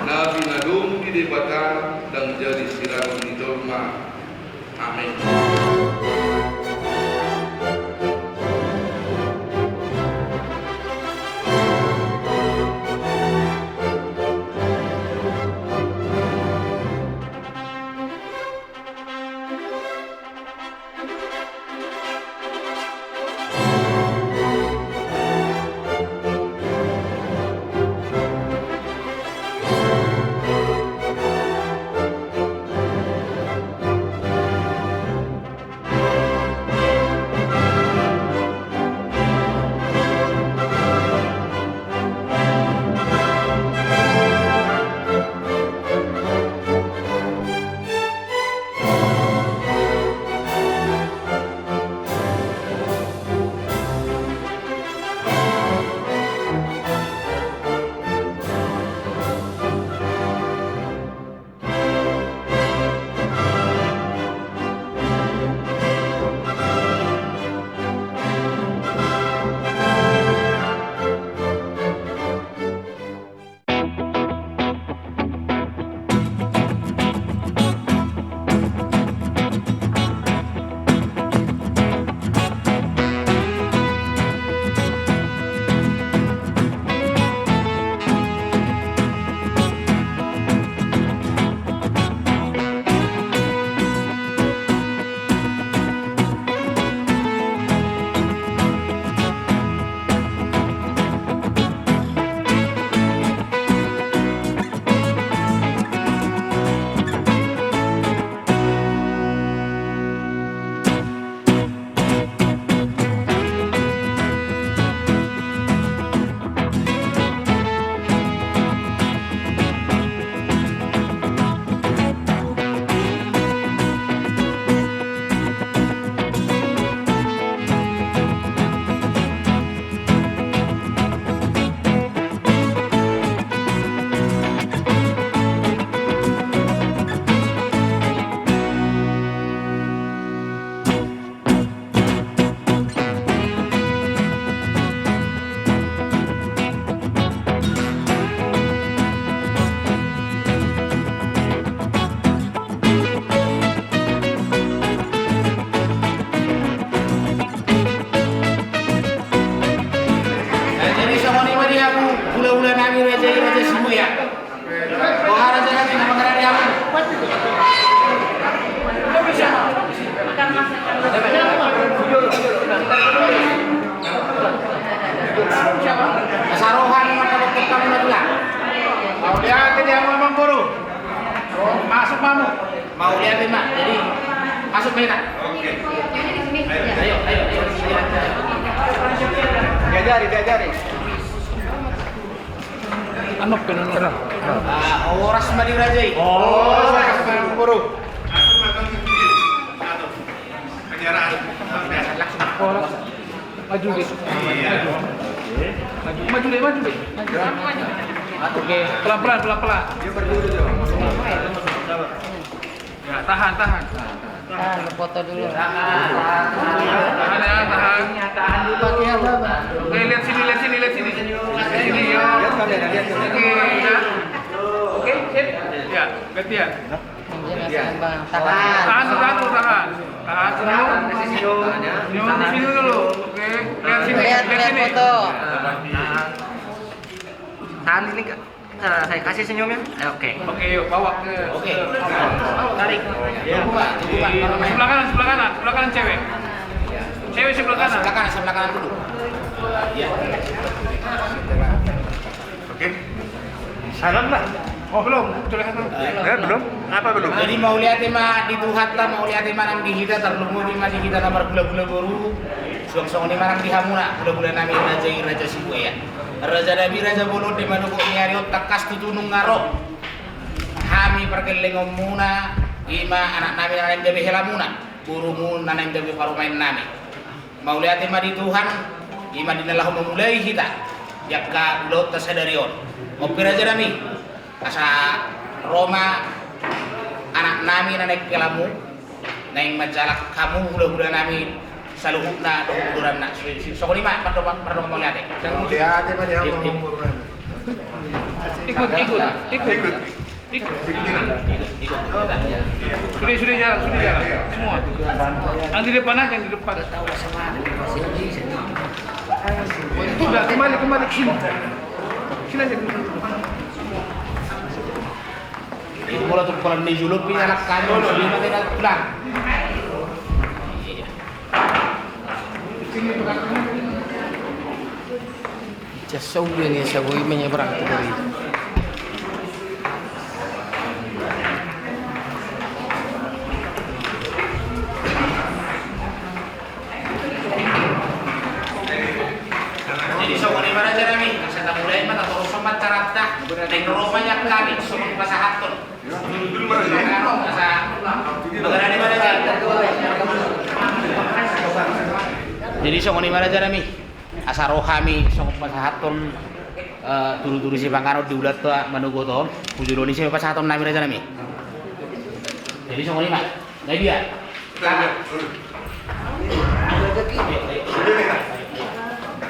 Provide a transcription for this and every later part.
Nabi nadum di debatan dan jadi siraron di dolma. Amin. Sarohan kalau kamu bilang. Mau lihatin yang memang guru. Masuk mamu. Mau lihatin mak. Jadi masuk mereka. Oke. Ayo. Diajari. Ano kena? Oras madi rajai. Oh, memang guru. Maju deh. Maju deh. Oke, pelan-pelan. Dia berdiri dong. Ya, tahan. Tahan, foto dulu. Tahan ya, tahan. Tahan dulu pakai apa? Oke, lihat sini. Sini, yo. Lihat kamera, lihat kamera. Oke, udah. Oke, sip. Ya, gantian. Tahan. Tahan. Senyum di sini dulu. Oke, lihat sini. Lihat foto. Tahan ini Kak. Saya kasih senyumnya. Oke. Oke, yuk bawa ke. Oke. Tarik. Sebelah kanan cewek. Cewek sebelah kanan. Sebelah kanan dulu. Iya. Oke. Salam lah. Oh, belum. Belum. Apa belum? Jadi mau lihat ma di Tuhatta, mau lihat ma nang di kita terlungu di ma di kita nomor gula-gula baru. Suang-suang ni marang di hamuna, gula-gula nami raja sibu ya. Raja Nabi Raja Bolo di Manuko Nyariot takas tutunung ngaro. Kami perkelengom muna, ima anak nami nanem bebe helamuna, burumu nanem bebe parumain nami. Mau lihat ma di Tuhan, ima dinalah memulai kita. Yakka ulot tasadarion. Opi Raja Nabi, asa Roma anak nami nanek kelamu, naing majalak kamu gula-gula nami. Saluhukna dokuduran nak. So lima pardon mau lihat. Lihat apa dia ngomong Ikut. Sudah jalan semua. Yang di depan aja, yang di depan. Udah kembali ke sini. Sini aja. Itu kalau tuh kalau di juluk punya anak kanyol sudah nanti pulang. Jauh ini saya boleh menyeberang ke dari itu. Jadi soal ini mana cara nih? Saya mulai mana atau somat carata teknologinya kami soal pasahaton. Dulu mana sih? Negara di mana sih? Jadi soal ini mana cara nih? Asaro kami soal pasahaton turu-turu si pangkarot diulat tuh menunggu tuh. Bujuloni si pasahaton nami aja nih. Jadi soal ini mana? Nggak dia.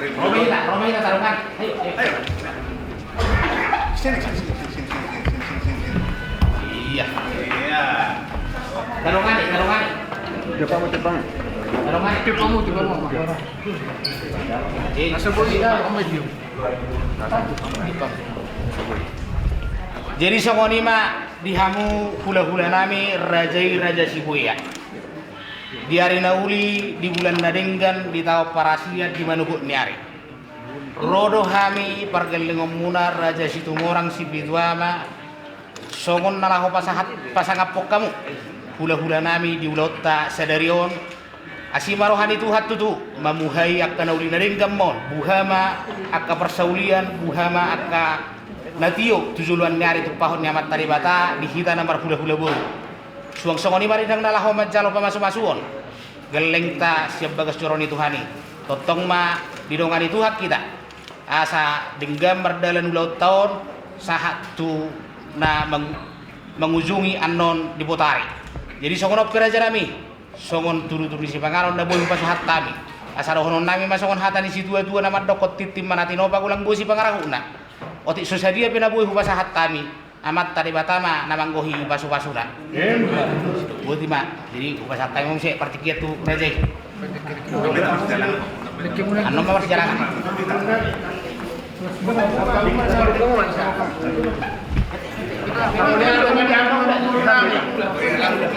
Romi kita tarungan. Ayo. Sini. Iya. Tarungan. Depan. Tarungan. Jadi songonima dihamu hula-hula nami raja Sibuya. Di hari nauli di bulan nadenggan di tahu parasiat di manukut niari. Rodo hami pargelingom munar raja situmorang si bidwama songon nalaho pasangapok kamu. Hula-hula nami di ulota sadarion asimarohan itu hatutu mamuhai akka nauli nadenggan mon buhama akka persaulian buhama akka natio tujuluan niari tu pahon nyamat taribata dihita namar hula-hula buru. Suang songoni maridang nalaho majalo pamasu-masuon. Geleng ta siap bagas coroni Tuhani. Totong ma didongani Tuhan kita. Asa denggam berdalan ulau tahun sahat tu na mengunjungi anon di Potari. Jadi songon opera jarami. Songon turu-turu si pangaron na boy pasahat tami. Asa rohonon nami masongon hata ni si tua-tua nama dokot titim manatinopa kulang boy si pangarahuna. Otik susadia pinaboy pasahat tami. Amat tadi batama namanggohi pasu-pasuna. Buti mak. Jadi upasa tayo mo siya partikiya tu raja. Ano ma jalan?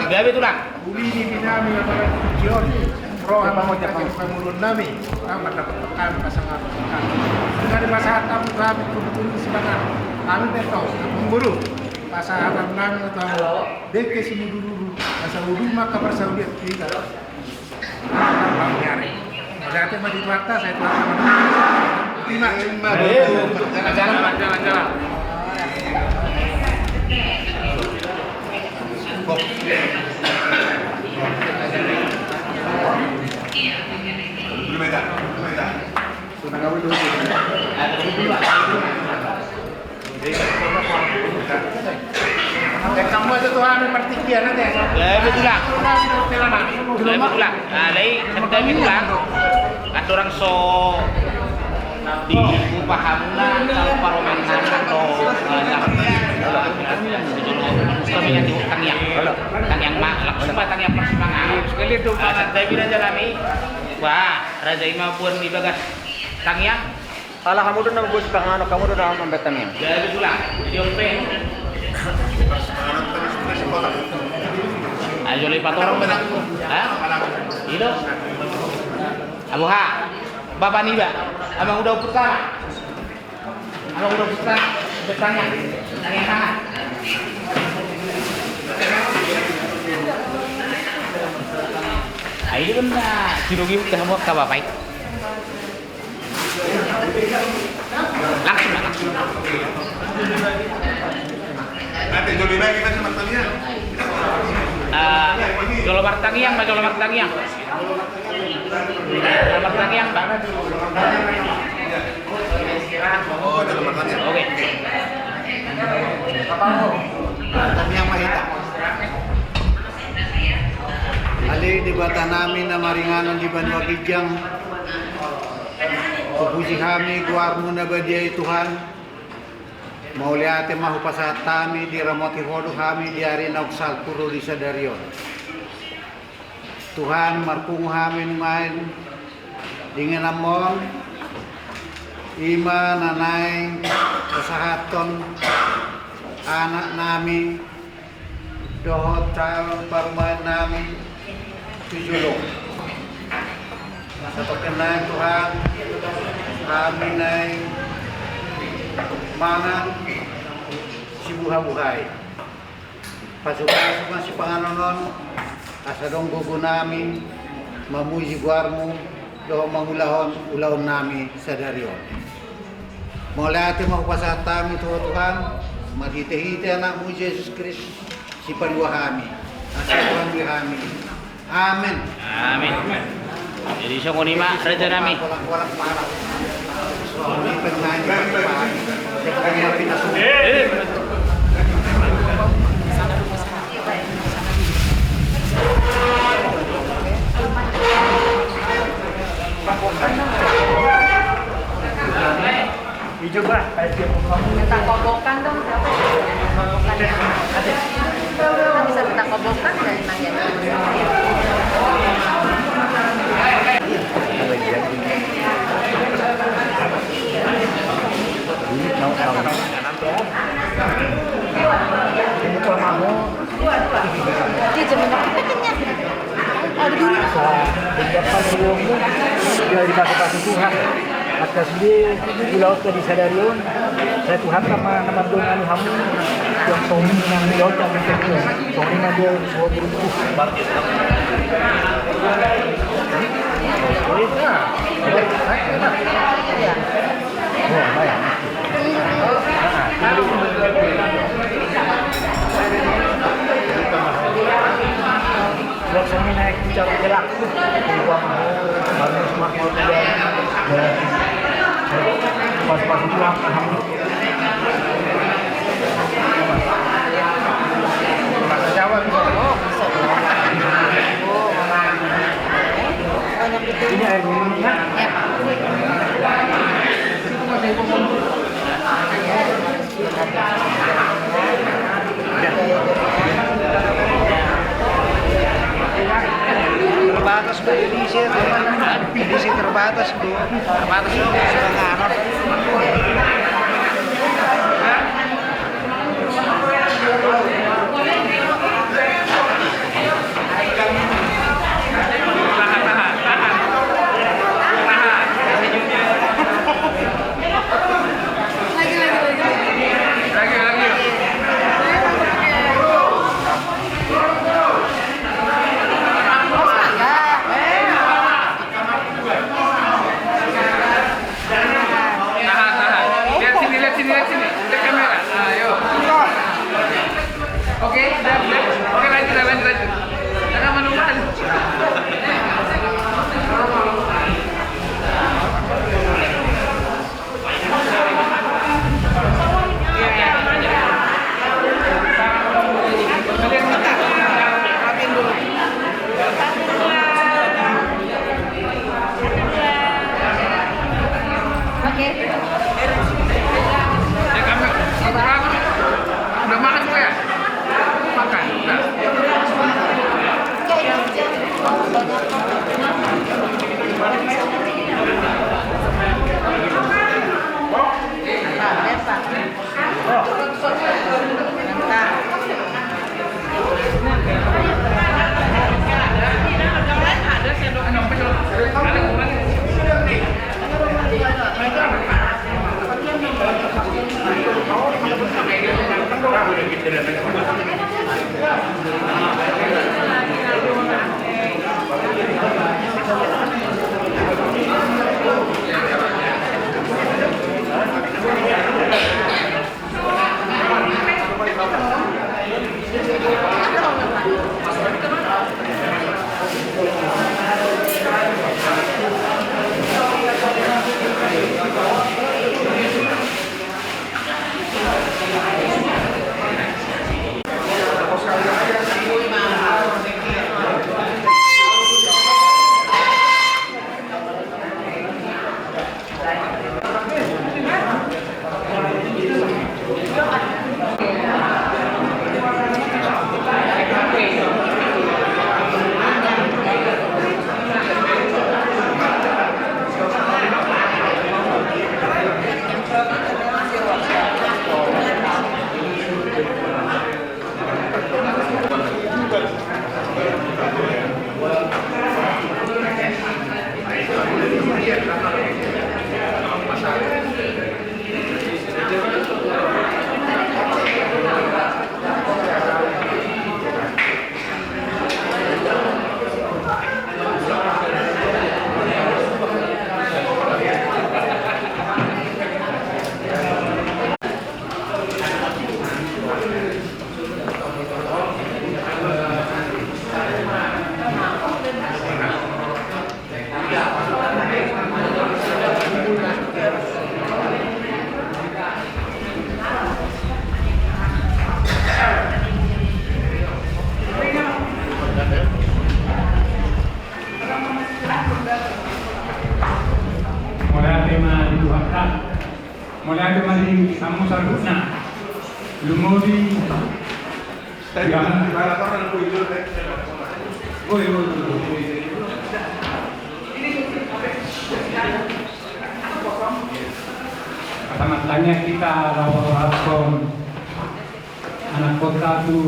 Gabi tu lang. Uli ni binami ang mga kutsyon. Pro ang mga pamulon namin. Ang matapatan pasangat. Dengan di masahat ang kami kumpul si bangan. Kami beto, ang guru. Pasahat ang namin atau deke si muduru. Asa rumah kabar saudiat kita. Ang pangyari. Berarti mati tuata saya tuata. Lima. Jalan. Kamu itu Tuhan partikian nanti. Gabi tu lang. Gabi tu lang. Alay, gabi tu lang. At orang so di upahamna kalau paromenhan atau kami yang tangyang mak langsung tangyang persimpangan sekali itu santai bila jalami wah raja ima pun di bagas tangyang Ala kamu doon nang bus pangano kamu doon ang mambetan niya. jadi tulang jadi ompe ayo lipat orang benak itu Abu Ha Bapak Niba abang udah putar bertanya tangan ayo benar sirugi udah mau ke bapak langsung Nanti Joli lagi kita sama kalian. Jolobar Tangiang, Pak Jolobar Tangiang, Pak. Oh, dalam makanya. Oke. Tangyang Mahita. Ali di bata namin na maringanan di Banwa Kijang. Pupusi kami kuwarmo na ba diya Tuhan. Mauliate mahupasatami di ramoti hodu kami di arena uksal puro di sadarion. Tuhan marpungu kami numain dengan amon ima nanay kasahaton anak nami dohot tayo parmain nami tujulong. Sa pagkanay Tuhan kami nay mangan si buhay. Pasukan si Panginoon asa dong gugu namin mamuji guarmu do mangulahon nami sa darion. Mula ati mahupasatami Tuhan matitihiti anak mo Jesus Christ si panuahami asa Tuhan bihami. Amen. Amin. Jadi siya kunima raja nami. Walang parang. So, hindi pa naman pahami. Kaya pinasuko. Hijau bah, Minta kobokan dong, siapa? Kobokan ya. Kita bisa minta kobokan dari Nanya. Dia jemennya ada duri. Berapa sebelumnya dia dipasang Tuhan. Atas dia pulau ke di Sadarion, saya Tuhan sama nama dengan hamu yang Sony yang pulau yang menjadi Sony yang dia semua berubah. Sony naik bicara gerak, buat baru semua pas itu bahasa Jawa bisa ini air minumnya terbatas Bu, edisi terbatas Bu, setengah Sekali lagi kamu sarguna lumodi yang katamatanya kita lawan anak kota tu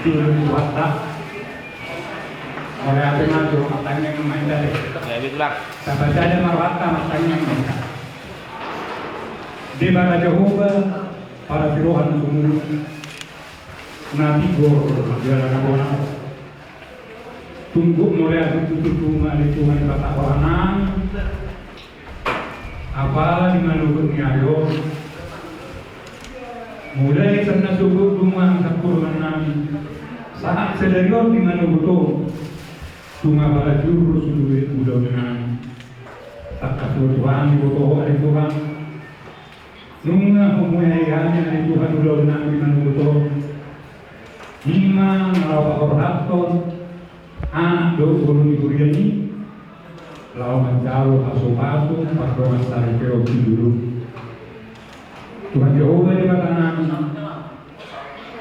di Watak oleh apa maju matanya main dari Ya itulah. sahabat ada marwata matanya mereka di mana Jehovah para tirohan semua nabi gor jalan orang tunggu mulai tutup rumah di Tuhan kata orang apa di mana ayo mulai karena subuh rumah sepuluh nabi saat sedarion di mana betul tunga para jurus duit mudah-mudahan tak kasih Tuhan betul hari Tuhan nunga umuhayanya hari Tuhan mudah-mudahan di mana betul lima ngelawa orator anak do guru di Kuriani lawan jauh pasu-pasu pakai sari keroki dulu Tuhan Jehovah di makanan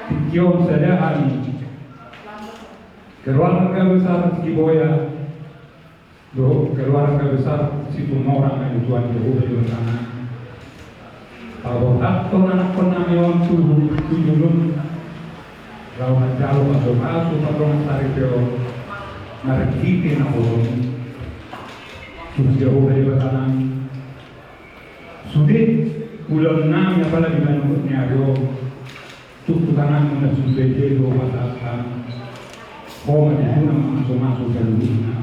Tikion saja hari keluarga besar si Boya keluarga besar si Tumorang yang Tuhan Jehovah di makanan kalau takto anak penamion tujuh lawan jauh pasu-pasu pakai sari keroki marikiti na orang Tuhan Jehovah di makanan sudah ulang enam yang pada dibangunnya yo tutukan muna sudah jadi masakan kau menjadi masuk dalamnya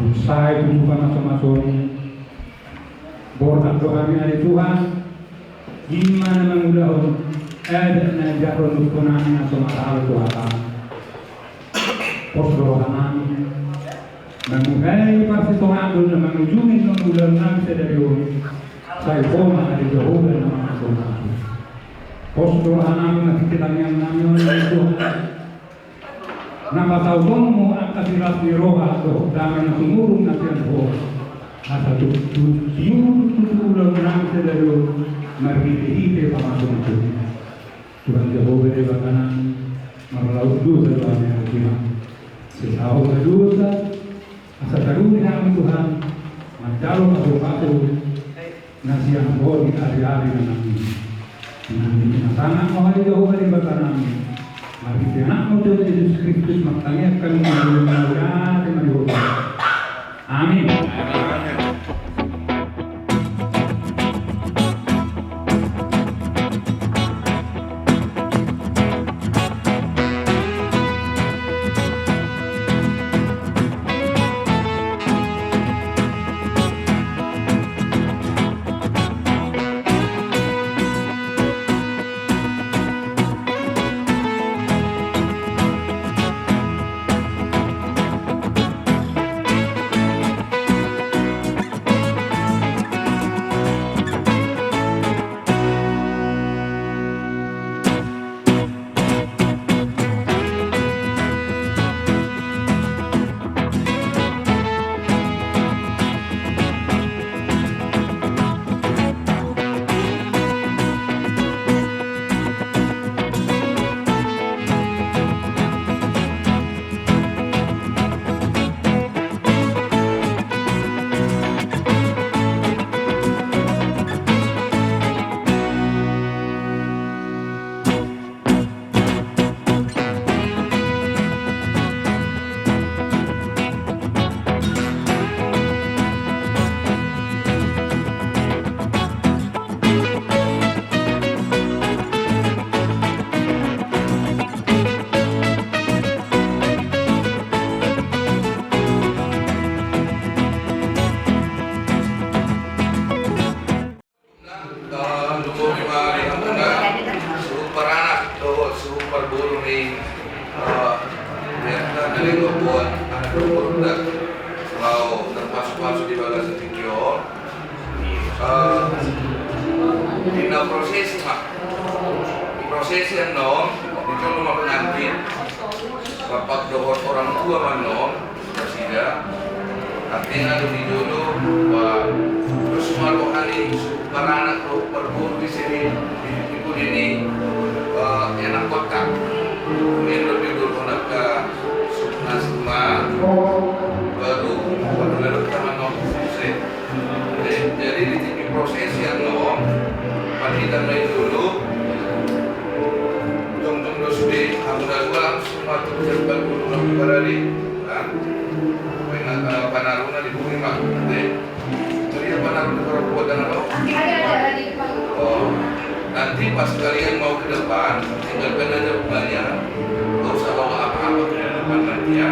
usai tutukan masuk bordak doa dari Tuhan gimana mengulang ada najaron tukunan masuk masalah Tuhan pos doa kami mengugai pasti Tuhan dulu mengunjungi ulang enam dari saya koma dari Jehovah nama Tuhan. Postur anak nakikita yang namin itu. Nama tahu kamu akan dirasi roha atau damai na sumurung natin ho. Asa tujuh ulang namin sa dari marhiti pamasok itu. Tuhan Jehovah di bakanan marlaut dosa dalam yang Tuhan. Sesahu na dosa asa taruni namin Tuhan. Magdalo pasok-pasok nasi yang boleh hari-hari nanti sangat mohon Jehovah di bawah kami. Mari kita nak Tuhan Yesus Kristus makanya kami mengucapkan terima kasih. Amin. termasuk di bagasi video tina prosesi mak prosesi yang nom itu rumah pengantin bapak dohor orang tua manom presida artinya dulu dulu terus malu kali beranak tuh berburu di sini ibu ini enak kota ini lebih dulu nak ke Sukma baru lalu kita proses jadi di TV proses yang lo kita main dulu jom dosbe hamda langsung masuk serba dulu nak berani kan pengen panaruna di bumi mah jadi panaruna kalau buat dan lo oh nanti pas kalian mau ke depan tinggalkan aja bunganya nggak usah bawa apa-apa ke depan nanti ya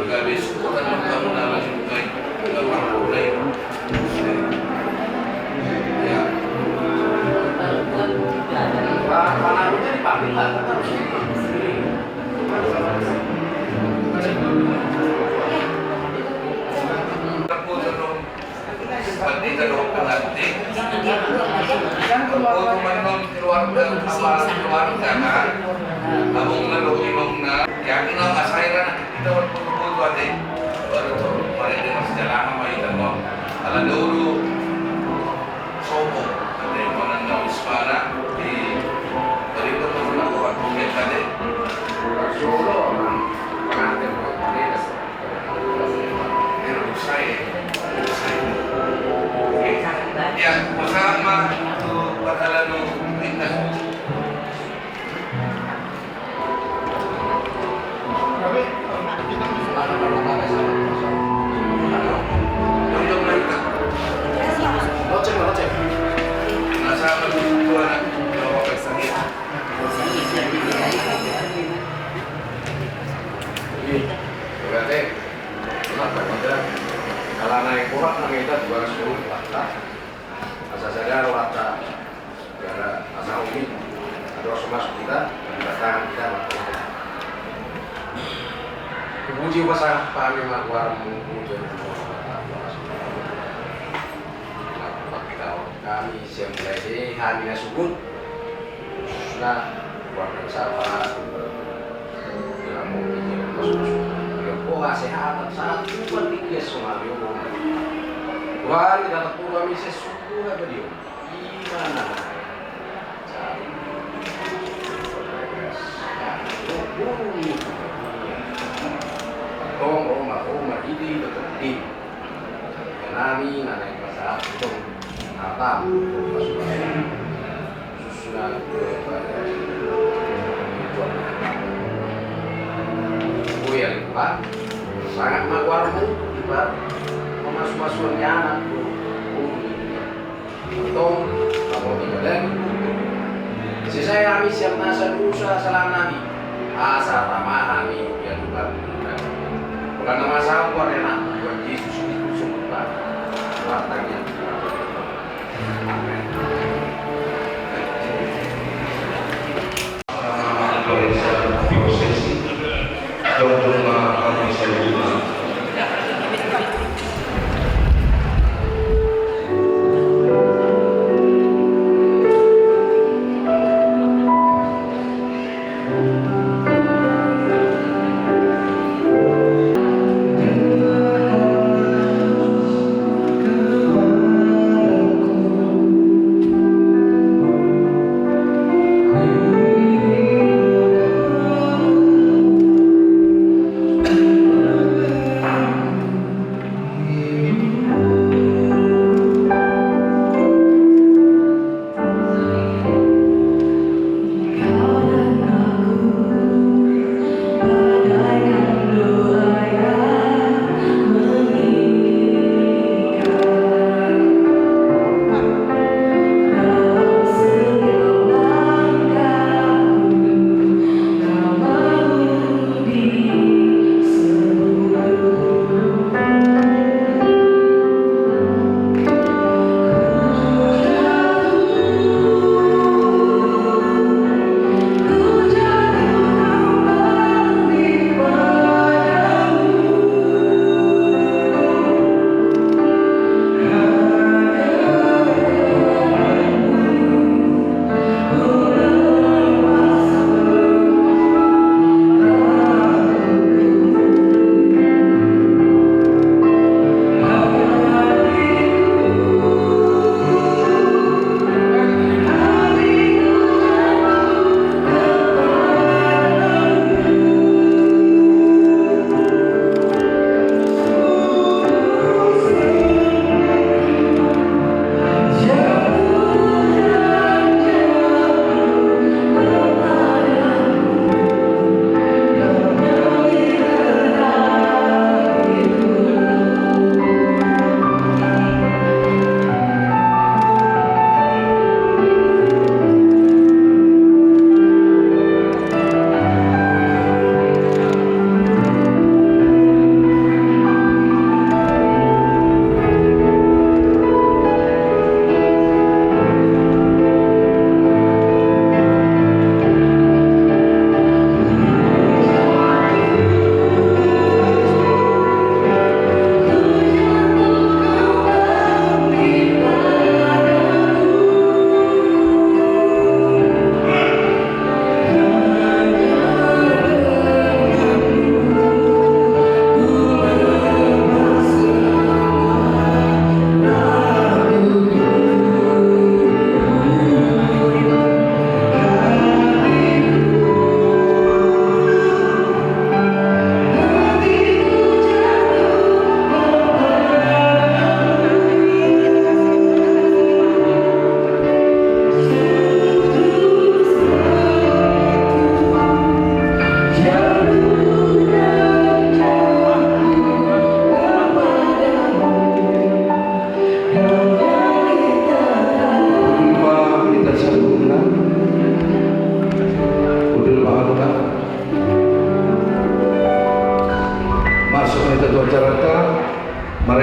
nggak besok kan kamu nama juga nggak mampu lagi ya panaruna dipanggil lah kita doa pengantin untuk menon keluarga awal keluarga kan abang lalu imamna yakin lah asairan kita berkumpul tadi baru tuh mari dia masih jalan sama kita mau ala dulu sopo ada yang mana nggak usmana di dari teman-teman waktu kita tadi solo pengantin ini saya ya, bersama berhalangu indah. Untuk mereka, loceng. Nasa berdua anak bawa pesannya. Berarti, kenapa kita kalau naik kurang kita 210 lah. Asa sadar wata negara asa umi ada semua kita datang kita puji pasang pami magwar puji kami siang lagi hamina subun sudah warga sapa dalam mungkin masuk sehat saat penting ya semua Tuhan dalam kami sesuatu apa dia? Gimana? Cari Oma ini betul di nami naik pasar itu apa? Sudah yang Pak sangat magwarmu Pak masuk-masuknya anak Tong, kamu tidak lagi. Sisa kami siap nasa dosa salam nabi. Asa ramah kami yang bukan. Bukan nama saya enak. Buat Yesus itu semua. Wartanya. Amin.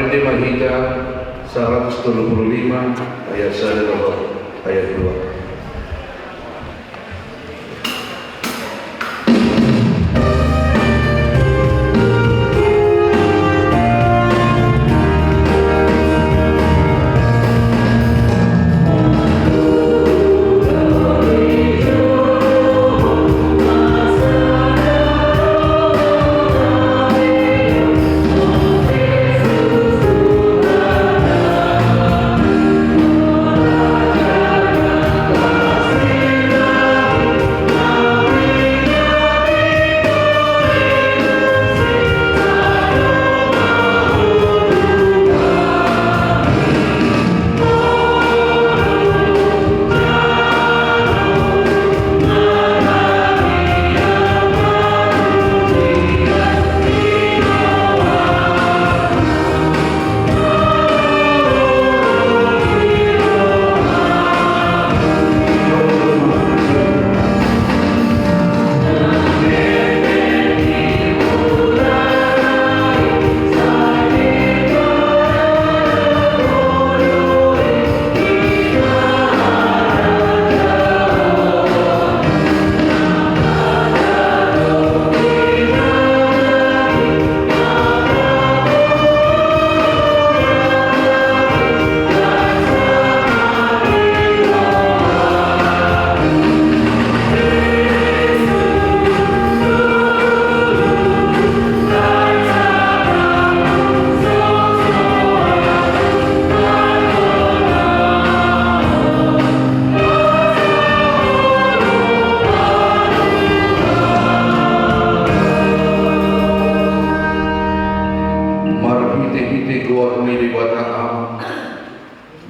Awet di Mahida 135 ayat 1 ayat 2.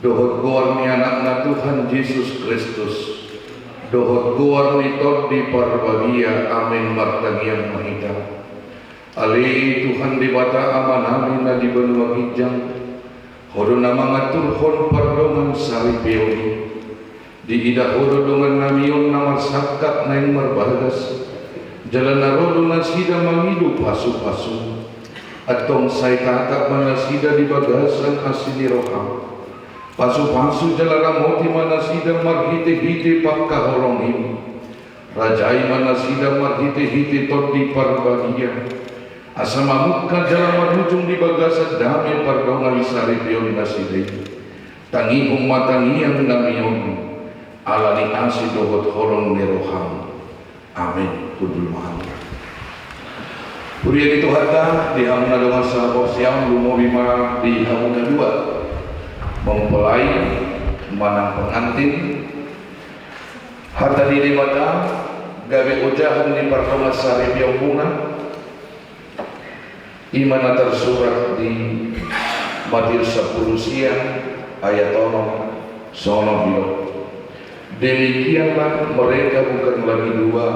Dohot goar ni anakna Tuhan Yesus Kristus. Dohot goar ni tot di parbagia amin martagian mahita. Ali Tuhan di bata amanami na di benua gijang. Hodo nama ngatur hon pardongan sari peoni. Di ida hodo dongan namion namar sakat naing marbagas. Jalan narodo nasida mangidu pasu-pasu. Atong say kakak manasida di bagasan asini roham. Pasu-pasu jalara moti manasida marhite-hite pakkahorongim. Rajai manasida marhite-hite tot di parbagia. Asamamukka jalan marujung di bagasan dami pardongan sari peon naside. Tangihong matangiyang namion. Alani asi dohot horong neroham. Amin. Kudul mahal. Puriya itu harta di hamna dengan sahabat siang lumo bima di hamna dua mempelai manang pengantin harta di mata gawe ujahan di pertama sari biampuna imana tersurat di Matius 10 siang ayat 0 sono bilog. Demikianlah mereka bukan lagi dua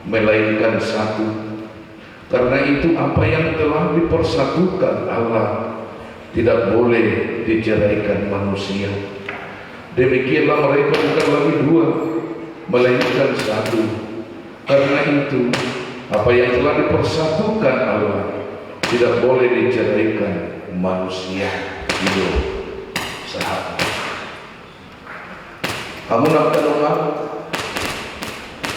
melainkan satu. Karena itu apa yang telah dipersatukan Allah tidak boleh diceraikan manusia. Demikianlah mereka bukan lagi dua melainkan satu. Karena itu apa yang telah dipersatukan Allah tidak boleh diceraikan manusia. Hidup sahabat. Kamu nak kenal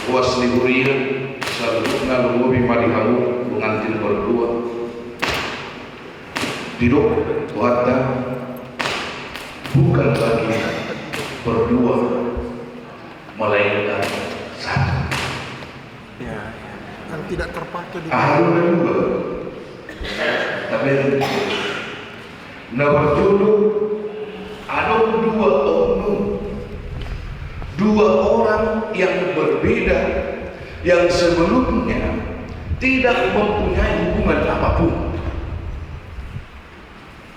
kuas liburian sebelumnya lumuri mari kamu pengantin berdua hidup wata bukan lagi berdua melainkan satu. Ya, kan tidak terpakai di Haruna juga tapi nomor dulu ada dua orang yang berbeda yang sebelumnya tidak mempunyai hubungan apapun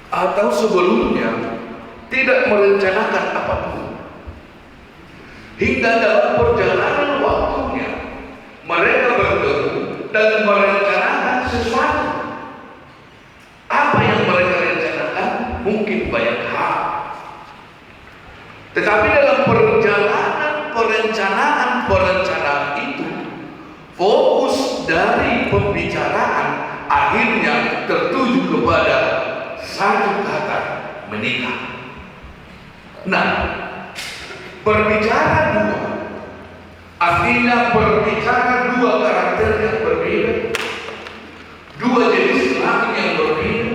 atau sebelumnya tidak merencanakan apapun hingga dalam perjalanan waktunya mereka bertemu dan merencanakan sesuatu. Apa yang mereka rencanakan mungkin banyak hal, tetapi dalam perencanaan itu fokus dari pembicaraan akhirnya tertuju kepada satu kata menikah. Nah, berbicara dua artinya berbicara dua karakter yang berbeda, dua jenis kelamin yang berbeda,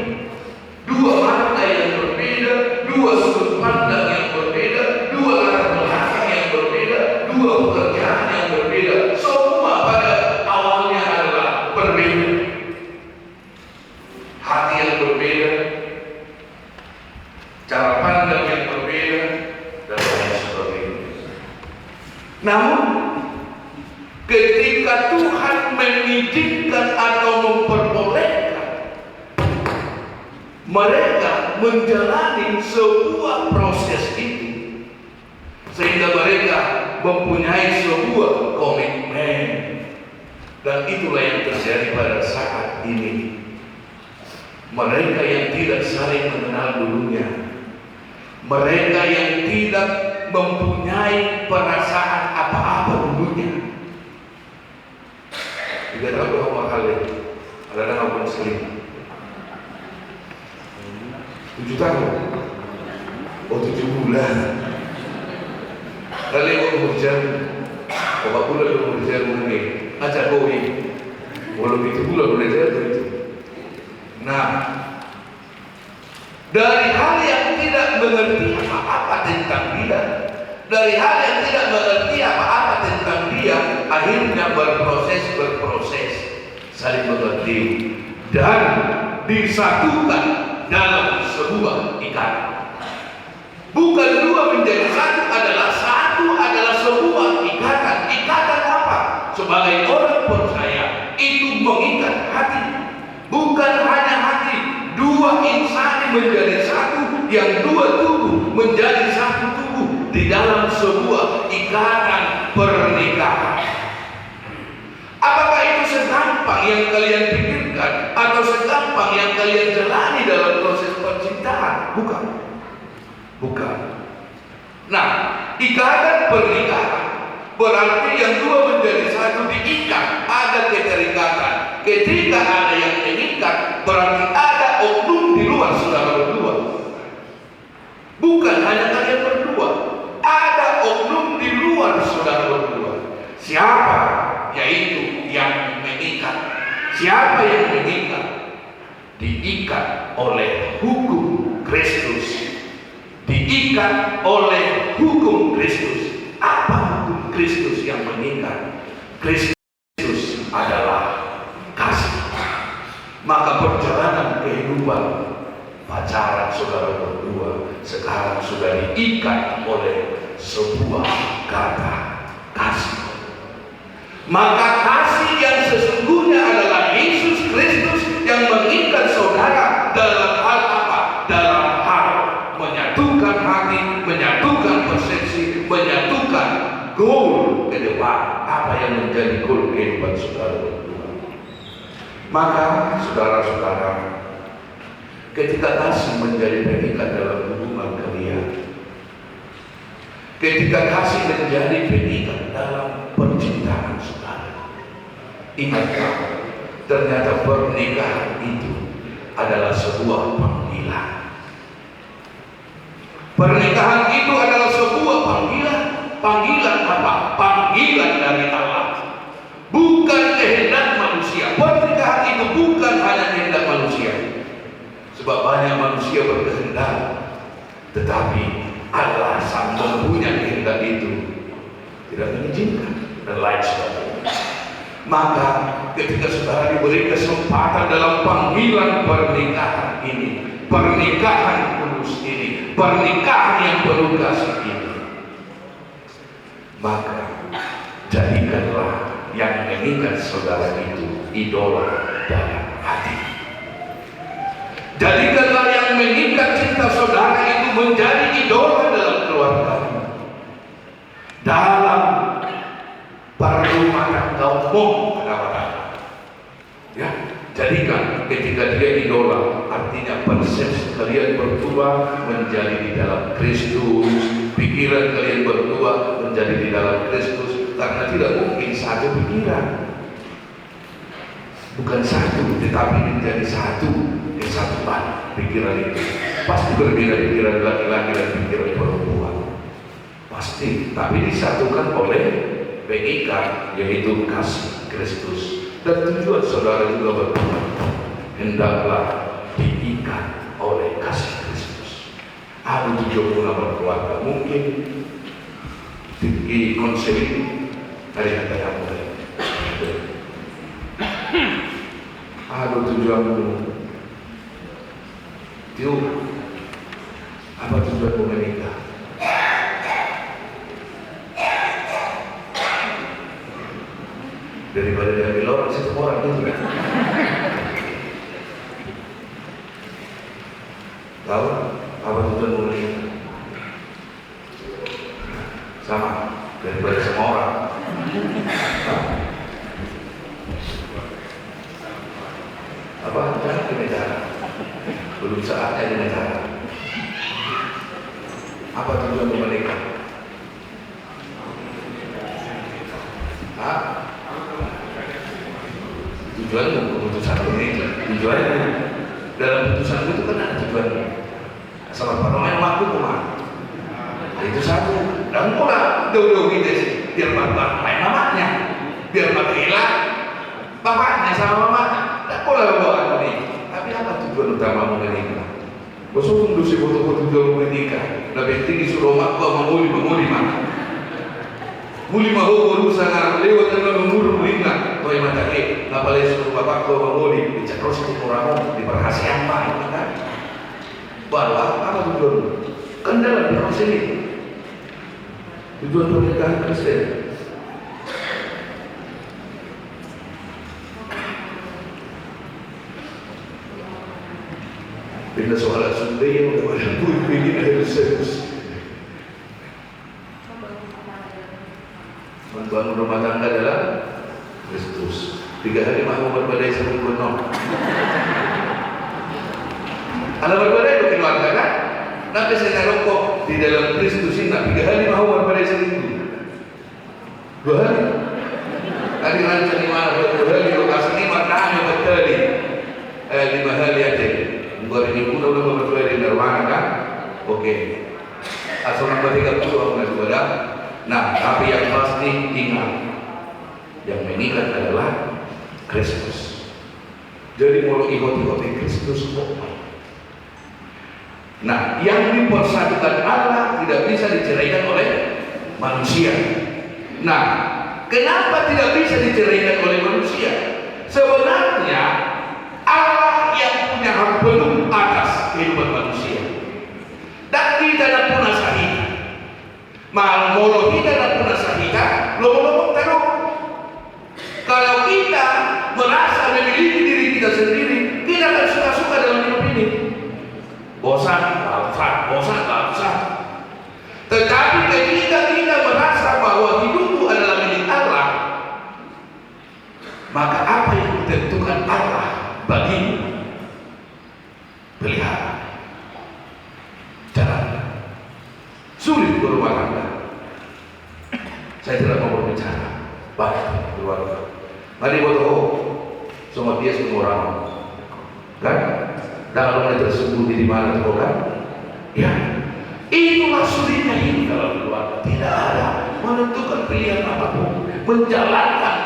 dua makna yang berbeda, dua sudut pandang yang berbeda, dua latar belakang yang berbeda, dua pekerjaan yang berbeda. Semua pada awalnya adalah berbeda, hati yang berbeda, cara pandang yang berbeda, dan lain sebagainya. Namun ketika Tuhan mengizinkan atau memperbolehkan mereka menjalani sebuah proses itu, sehingga mereka mempunyai sebuah komitmen, dan itulah yang terjadi pada saat ini. Mereka yang tidak saling mengenal dulunya, mereka yang tidak mempunyai perasaan apa-apa dulunya. Tidak tahu berapa kali ada ngapun sekali 7 tahun, 7 bulan. Kali hujan, bapak bulan hujan ini, ajak kowe, walau itu bulan belajar itu. Nah, dari hal yang tidak mengerti apa-apa tentang dia, dari hal yang tidak mengerti apa-apa tentang dia, akhirnya berproses saling mengerti dan disatukan dalam sebuah ikatan. Bukan dua menjadi satu adalah sebuah ikatan. Ikatan apa? Sebagai orang percaya itu mengikat hati, bukan hanya hati. Dua insan menjadi satu, yang dua tubuh menjadi satu tubuh di dalam sebuah ikatan pernikahan. Apakah itu segampang yang kalian pikirkan atau segampang yang kalian jalani dalam proses percintaan? Bukan. Nah, ikatan pernikahan berarti yang dua menjadi satu diikat, ada keterikatan. Ketika ada yang mengikat, berarti ada oknum di luar saudara berdua. Bukan hanya kalian berdua, ada oknum di luar saudara berdua. Siapa? Yaitu yang mengikat. Siapa yang mengikat? Diikat oleh hukum Kristus. Diikat oleh hukum Kristus. Apa hukum Kristus yang mengikat? Kristus adalah kasih. Maka perjalanan kehidupan pacaran saudara berdua sekarang sudah diikat oleh sebuah kata kasih. Maka kasih yang sesungguhnya adalah Yesus Kristus yang mengikat saudara dalam hal apa? Dalam hal menyatukan hati, menyatukan persepsi, menyatukan goal ke depan. Apa yang menjadi goal kehidupan saudara berdua? Maka saudara-saudara, ketika kasih menjadi pengikat dalam hubungan kalian, ketika kasih menjadi pengikat dalam percintaan saudara, ingatlah, ternyata pernikahan itu adalah sebuah panggilan. Pernikahan itu adalah sebuah panggilan. Panggilan apa? Panggilan dari Allah, bukan kehendak manusia. Pernikahan itu bukan hanya kehendak manusia, sebab banyak manusia berkehendak, tetapi Allah sang mempunyai kehendak itu tidak mengizinkan dan lain sebagainya. Maka ketika saudara diberi kesempatan dalam panggilan pernikahan ini, pernikahan kudus ini, pernikahan yang penuh kasih ini, maka jadikanlah yang mengikat saudara itu idola dalam hati. Jadikanlah yang mengikat cinta saudara itu menjadi idola dalam keluarga, dalam perumah kaummu. Ya, jadikan ketika dia idola, artinya persepsi kalian berdua menjadi di dalam Kristus, pikiran kalian berdua menjadi di dalam Kristus, karena tidak mungkin satu pikiran, bukan satu, tetapi menjadi satu kesatuan. pikiran itu. Pasti berbeda pikiran laki-laki dan pikiran perempuan. Pasti, tapi disatukan oleh pengikat, yaitu kasih Kristus. Dan tujuan saudara juga berdua, hendaklah diikat oleh kasih Kristus. Ada tujuan mula berkeluarga, mungkin di konseling dari kata mulai. Ada tujuanmu. Tio, apa tujuanmu menikah? Daripada diambil orang, situ orang itu kan. Tahu apa tujuanmu menikah? Sama daripada semua orang. Apa jangan di negara? Belum saatnya di negara. Apa tujuan menikah? Tujuannya keputusan ini, tujuannya dalam putusan itu kan ada tujuannya. Asal pada waktu kemana? Itu satu. Dan pula jauh-jauh kita sih, biar main mamanya, biar hilang bapaknya sama mamanya. Dan pula bawa ini. Tapi apa tujuan utama menikah? Bosok tunggu si foto-foto tujuan menikah. Lebih tinggi suruh mak kau menguli mana? Muli mahu baru sangat lewat dengan umur menikah. Kau yang mata ngapalai suruh bapak kau menguli. Dicakros itu orang di perhasian pak, kan? Bahwa apa tujuan? Kan dalam proses ini. Tujuan pernikahan Kristen. Bila soal Sunda yang walaupun ini ada serius. Membangun rumah tangga adalah Kristus. 3 hari mahu berbadai sebelum gunung. Ada berbadai itu keluarga kan? Nanti saya rokok di dalam Kristus ini 3 hari mahu berbadai seminggu. 2 hari. Tadi rancang di mana 2 hari lokasi ini maknanya berkali 5 hari aja. 2000 udah berbadai di Nirwana kan? Oke. Asal nomor 30 aku ada. Nah, tapi yang pasti ingat, yang menikah adalah Kristus. Jadi mau ikut Kristus kok. Nah, yang dipersatukan Allah tidak bisa diceraikan oleh manusia. Nah, kenapa tidak bisa diceraikan oleh manusia? Sebenarnya Allah yang punya hak penuh atas kehidupan manusia. Dan kita tidak pernah sahih. Molo kita tidak pernah sahih. Lomo-lomo taruh. Kalau kita merasa memiliki diri kita sendiri, kita akan suka-suka dalam hidup ini. Bosan, bosan. Tetapi ketika kita merasa bahwa hidupmu adalah milik Allah, maka apa yang ditentukan Allah bagimu, pelihara. Jangan sulit berumah tangga. Saya tidak mau berbicara baik keluarga. Mari bodoh, semua dia semua orang, kan? Dalam mulai tersembunyi di mana tuh kan? Ya, itulah sulitnya hidup dalam keluarga. Tidak ada menentukan pilihan apapun, menjalankan.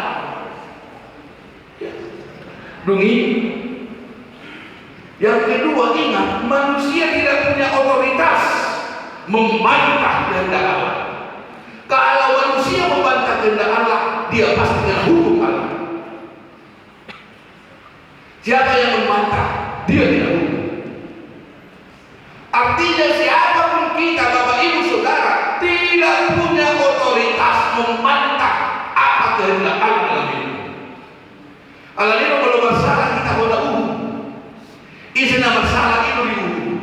Ya. Dungi. Yang kedua ingat, manusia tidak punya otoritas membantah kehendak Allah. Kalau manusia membantah kehendak Allah, dia pasti kena hukum Allah. Siapa yang membantah, dia tidak hukum. Artinya siapapun kita, Bapak Ibu Saudara, tidak punya otoritas membantah apa kehendak Allah dalam hidup. Allah ini kalau masalah kita hendak hukum. Isinya masalah itu dihukum.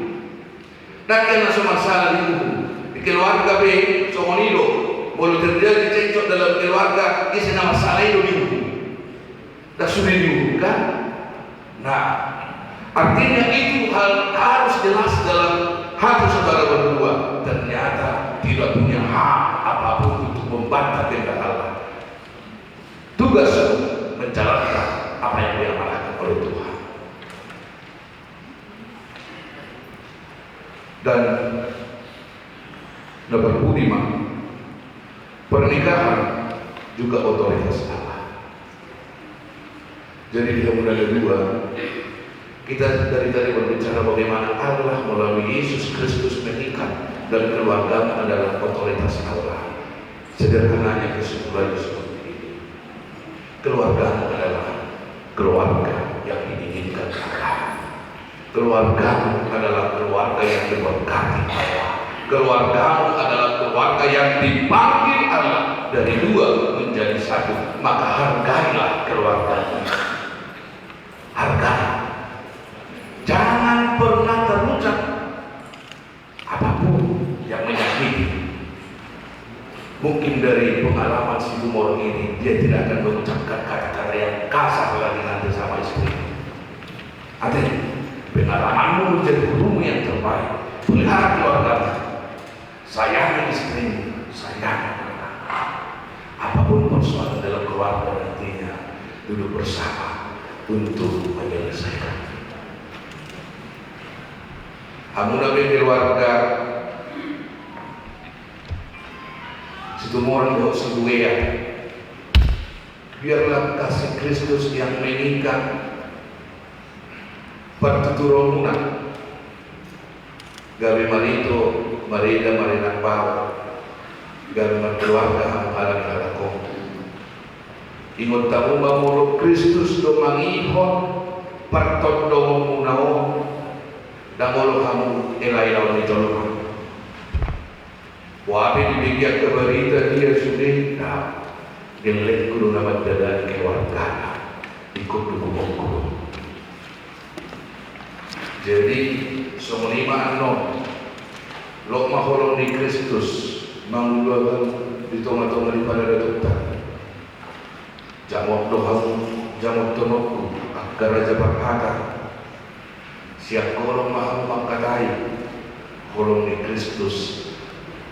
Dan kena masalah dihukum. Di keluarga B, somonido, boleh terjadi cekcok dalam keluarga, isinya masalah itu dihukum. Dan sudah dihukum kan? Nah, artinya itu hal harus jelas dalam hati saudara berdua. Ternyata tidak punya hak apapun untuk membantah kehendak Allah. Tugas menjalankan apa yang diamanahkan oleh Tuhan. dapat budiman. Pernikahan juga otoritas Allah. Jadi dia mulai dua. Kita dari tadi berbicara bagaimana Allah melalui Yesus Kristus mengikat dan keluarga adalah otoritas Allah. Sederhananya kesimpulannya seperti ini. Keluarga adalah keluarga yang diinginkan Allah. Keluarga adalah keluarga yang diberkati Allah. Keluarga adalah keluarga yang dipanggil Allah dari dua menjadi satu. Maka hargailah keluarga. Hargai. Jangan pernah terucap apapun yang menyakiti. Mungkin dari pengalaman si Tumor ini dia tidak akan mengucapkan kata-kata yang kasar lagi nanti sama istri. Artinya pengalamanmu menjadi gurumu yang terbaik. Pelihara keluarga, sayangi istrimu, sayangi anak. Apapun persoalan dalam keluarga nantinya, duduk bersama untuk menyelesaikan. Kamu nabi keluarga situ orang doa seduea. Biarlah kasih Kristus yang mengikat pertuturunan gawe marito marida marinak bawa gawe keluarga hamalan halako. Ingon tamu mamuluk Kristus do mangihon pertondo munao dangolo kamu elai-elai ditolong. Wabi dibigyan ke berita dia sudah gelek kudu nama dadan keluarga ikut dukung. Jadi semelima anom lok maholong di Kristus mangulakan di tengah-tengah di pada datang. Jamok dohamu, jamok tonokku agar raja berkata siap kolong mahal mangkatai kolong di Kristus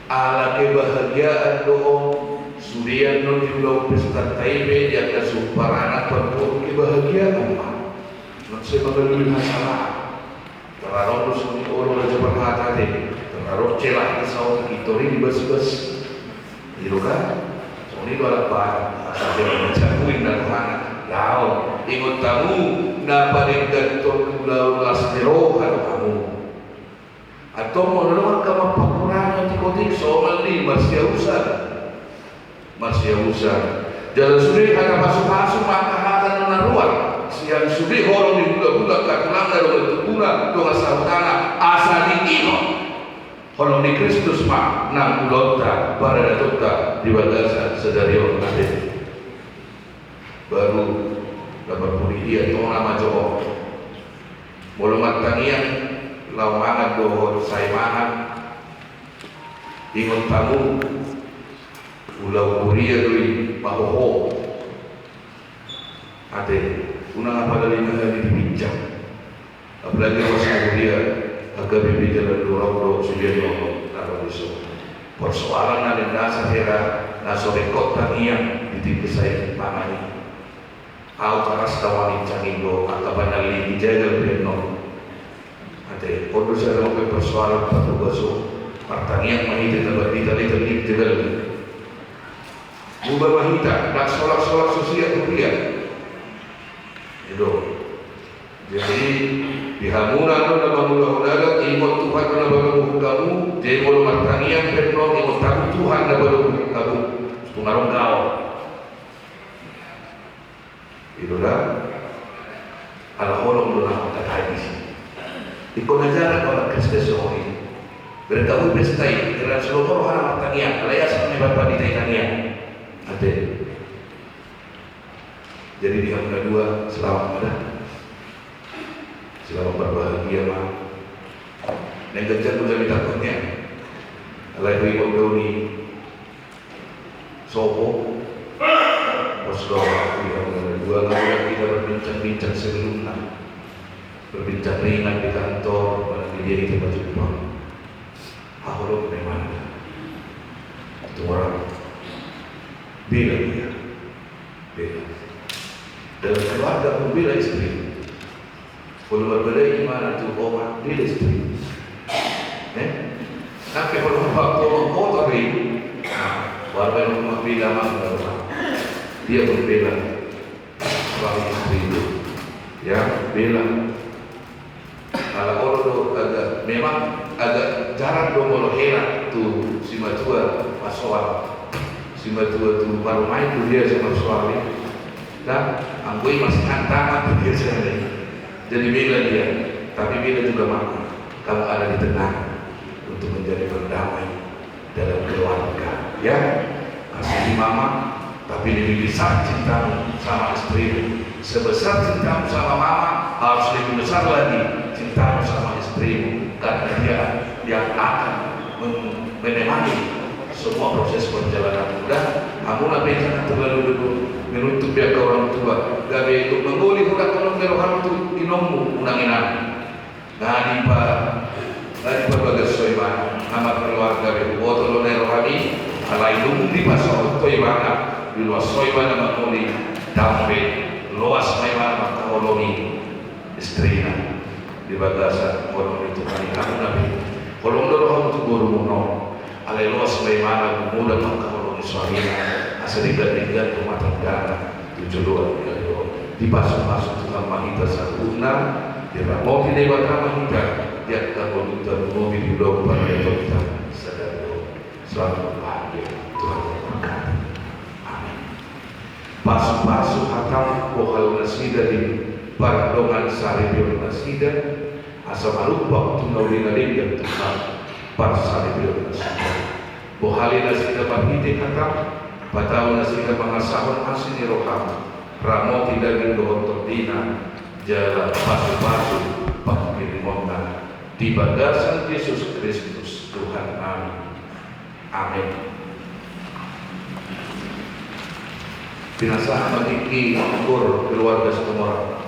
ala kebahagiaan doa sudian non diulau pesta taibe di atas suparana perpuk kebahagiaan non sebagai hasanah terarok suni olo raja berkata deh terarok celah kisau kitori di bas-bas gitu kan suni balap asal dia mencakuin dan mana lau ikut tamu naparin gantor kulau lasmero kalau kamu atau menolak kamu pakurangan tikotik soal di masih usah jalan suri karena masuk maka akan menaruhan siang suri horong di bulan-bulan katulang dari bertubulan doa sautana asal diino horong di Kristus mak nang ulota pada datuka di bagasan sedario nanti baru dapat pulih dia tuh nama Jowo belum matangian lawangan dohor saya mahan ingat tamu ulau kuria dui bahoho ade unang apa dari hari dibincang apalagi pas kuria agak berbicara dorong sudah dorong kalau besok persoalan ada dasar era nasore kota yang ditimpa saya pamani au karas tawani cangindo atau banyak dijaga berenong ade kodo saya mau persoalan patugaso pertanian mahita dapat ditali jagal ubah mahita dan solat sosial kuliah itu jadi di hamunan itu nama mudah-mudahan imut Tuhan nama baru kamu jadi mau pertanian berenong imut Tuhan nama baru kamu pengaruh kau itulah al-holong doang tak hadis. Ikut ajaran orang Kristus ini. Berkamu bestai dengan seluruh orang pertanian. Alaya sampai bapak di tanian. Ada. Jadi dia muda dua selamat pada. Selamat berbahagia mah. Dan kerja pun jadi takutnya. Alaya ibu doni. Sopo. Saudara yang berdua lalu kita berbincang-bincang sebelumnya berbincang ringan di kantor pada dia kita berjumpa aku bagaimana itu orang bila dia dalam keluarga pun bila istri kalau berbeda gimana tuh orang bila istri Tapi kalau waktu kotor ini, warga yang membela maka dia membela suami istri itu, ya bela. Kalau orang tu memang agak jarang dong kalau heran tu si matua pasokan, si matua tu baru main tu dia sama suami, dan anggoi masih hantaman tu dia sendiri. Jadi bela dia, tapi bela juga mampu kalau ada di tengah untuk menjadi berdamai dalam keluarga, ya. Kasih mama, tapi lebih besar cintamu sama istri. Sebesar cintamu sama mama, harus lebih besar lagi cintamu sama istrimu, karena dia yang akan menemani semua proses perjalanan muda. Kamu nabi jangan terlalu dulu menuntut pihak orang tua. Gabe itu menguli udah tolong berohan tu inommu unang-inang. Ngadi bagas soiban nama keluarga be botol rohani alai dum di pasal toibana di luas soiban nama muli dambe luas maiban makawolomi istrina di bagasan kolong itu kali kamu nabi kolong doroh untuk guru muno alai luas maiban muda makawolomi suaminya asedikat-dikat rumah tangga 72 di pasal-pasal tukang mahita sakuna di ramoti dewa mahita dia akan menuntut mobil di blok pada kita sadar selamat bahagia Tuhan memberkati. Amin. Pasu-pasu hatam pohal nasida di paradongan saribil nasida asal malupa tunawin alim yang Tuhan par saribil nasida pohali nasida bahiti hatam patau nasida mengasahun asini roham ramo tidak gindohon terdina jalan pasu-pasu pakirimongan di bagasan Yesus Kristus Tuhan kami. Amin. Binasa meniki ukur keluarga semua.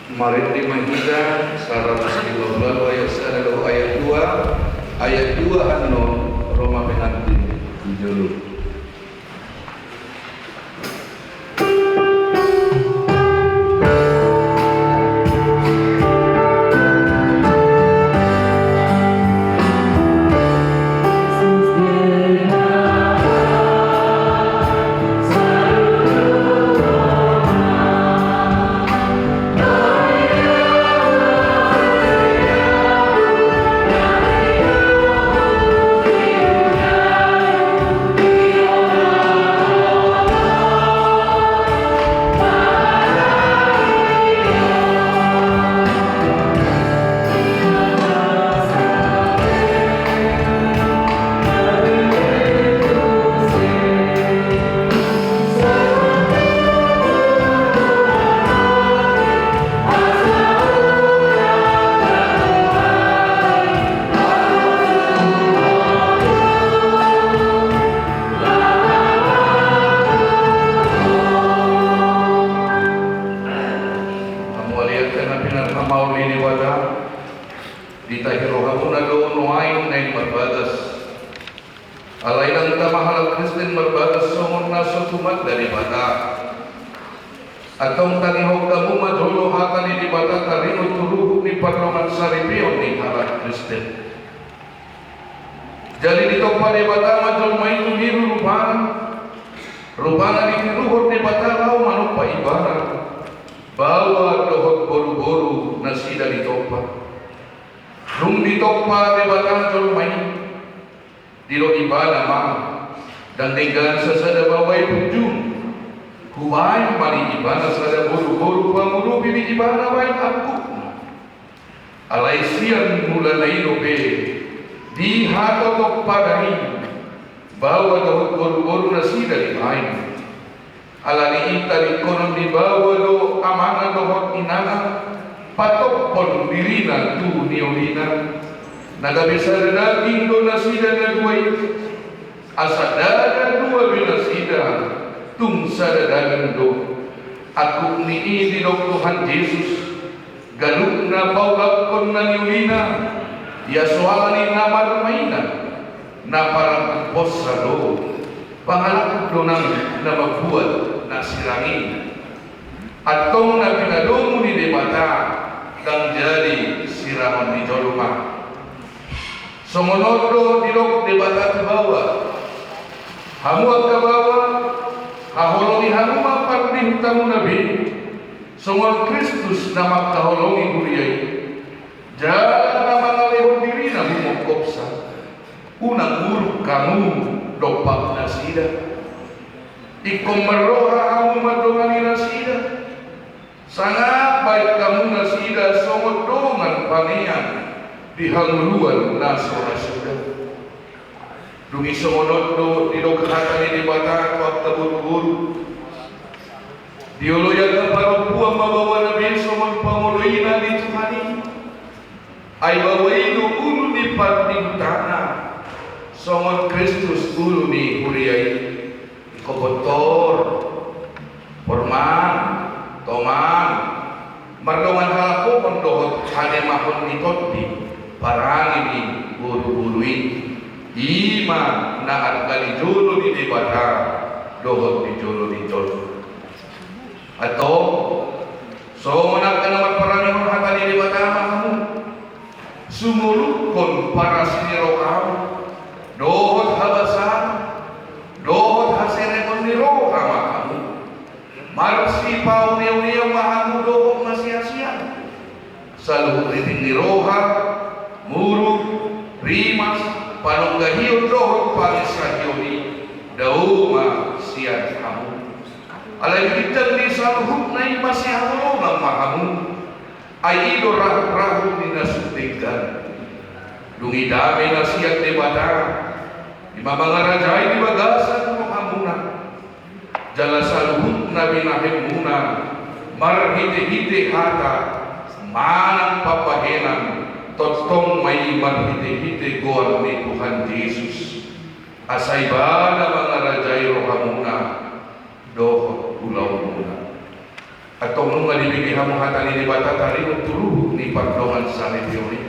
Kemarin di Mahidah 115 ayat 1 ayat 2 ayat 2 anon Roma pengantin julu. Atong tanihog kamu madolo hatani di bata taringo turuhuk ni parloman saripio ni halat Kristen. Jadi dito pa di bata madol may tumiru rupana di tiruhot ni bata lau manok pa ibarat bawa dohot boru-boru na sida dito pa. Nung dito pa di bata madol may dilo ibana ma dan tinggal sesada bawai pujung kumain mali ibana sada buru-buru pamuru bibi ibana baik aku alai siang mula laino be di hato tok padahi bawa dohot buru-buru nasi dari lain alani ita di konon di bawa do amana dohot inana patok pon dirina tu niolina naga bisa daging do nasi dan duai asada dua binasida tung sadadagan do aku ni di Tuhan Yesus galuk na paulak kon na niulina ya soalani na marmaina na parang posa do pangalak do na mabuat na sirangin atong na pinadomo ni debata kang jadi siraman di joluma songonod do dilok debata ke bawah hamuat ke bawah kaholongi hanuma pardih tamu nabi songon Kristus nama kaholongi guriyai jalan nama ngalehon diri na bumokopsa unang guru kamu dopak nasida ikom meroha kamu madongani nasida sangat baik kamu nasida songon dongan panean dihanguluan nasora sudah dungi songonot do dilo kahatan di bata waktu buru-buru diolo yang parupua mabawa nabi songon pamoloina di Tuhani ay bawainu ulu di parting tanah songon Kristus ulu ni huriyai ikobotor porman toman mardongan halapo mendohot hane mahon ni koti parangi di buru-buruin ima naat kali jolo di debata dohot di jolo di jolo atau so menak naman paranihon hata di debata kamu sumurukon para siniro kamu dohot habasan dohot haserekon ni roh kamu marsi pau niyaw mahamu dohot masia-sia saluhut riting ni roha muruk rimas panunggahiyon dohot pangisrahioni dauma sian kamu alay kitang di saluhut na masih hamu ng mahamu ay ilo rahu ni nasutikan dungi dami na siat di bata imamangarajaay di bagasan mo hamuna jala saluhut na binahim muna marhite-hite hata manang papahenan totong may marhite-hite goan ni Tuhan Yesus asay ba na mga rajay rohamuna dohot ulaw muna atau nung ngalibigi hamu hatani di bata tari utuluh ni pardongan sami piori.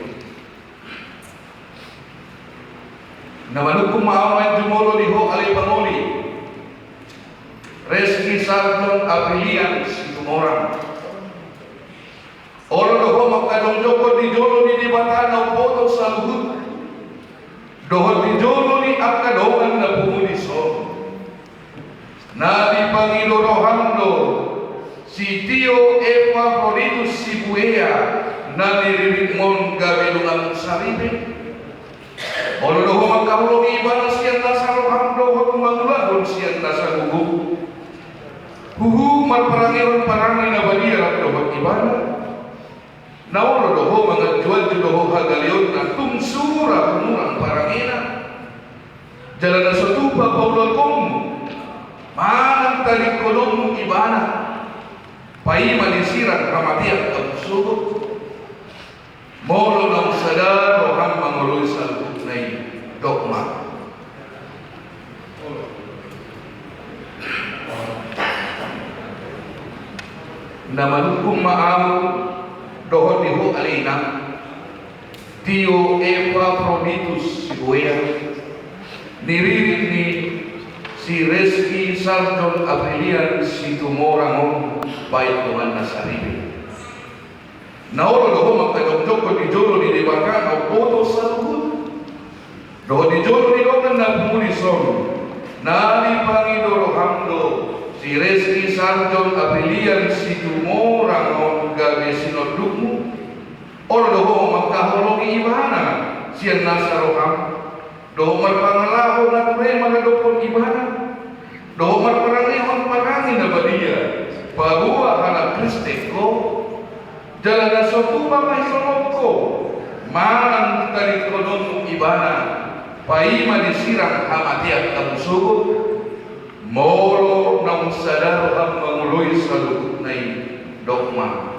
Namanukum maaman jumolo liho alay pangoli. Reski Sarton Aprilian Situmorang. Olo doho makadong joko di jolo ni bata na upoto sa luhut. Doho di jolo ni akadongan na pumuliso. Na di Pangilorohando si Tio Epafroditus Sibuea na niririmon gabilungan saribin. Olo doho magkahulong iba siyan nasa rohang doho kumangulahon siyan nasa gugup. Huhu marparangiron parangay na baliya at doho ibana. Naolo doho mga jual doho hagalion na tungsura kumurang parangina. Jalan na sotupa paulagong manang talikolong ibana. Pai manisirang kamatiak kamusugot. Molo ng sadar rohang manguloy sa lubog na dogma. Naman kung maamu dohon niho alina Tio Epafroditus Sibuea niririt ni si Reski Sarton Aprilian Situmorangon baik tuman na sarili. Naolo doho magkadokdok ko di jolo ni debaka au poto sa luhut. Doho di jolo ni dokan na pumulison nali Pangidoro Hamdo si Reski Sarton Aprilian Situmorangon gabe sinodukmu. Olo doho magkahologi ibana siyan nasa roham. Doho marpangalaho na kurema na dokon ibana. Doho marparangihon parangin na baliya. Pagua anak Kriste ko. Jalan na sotupa may sonoko. Manang talikolong ibana. Paima disirang hamatiak kamusugot. Molo ng sadar ang manguloy sa lukot na dogma.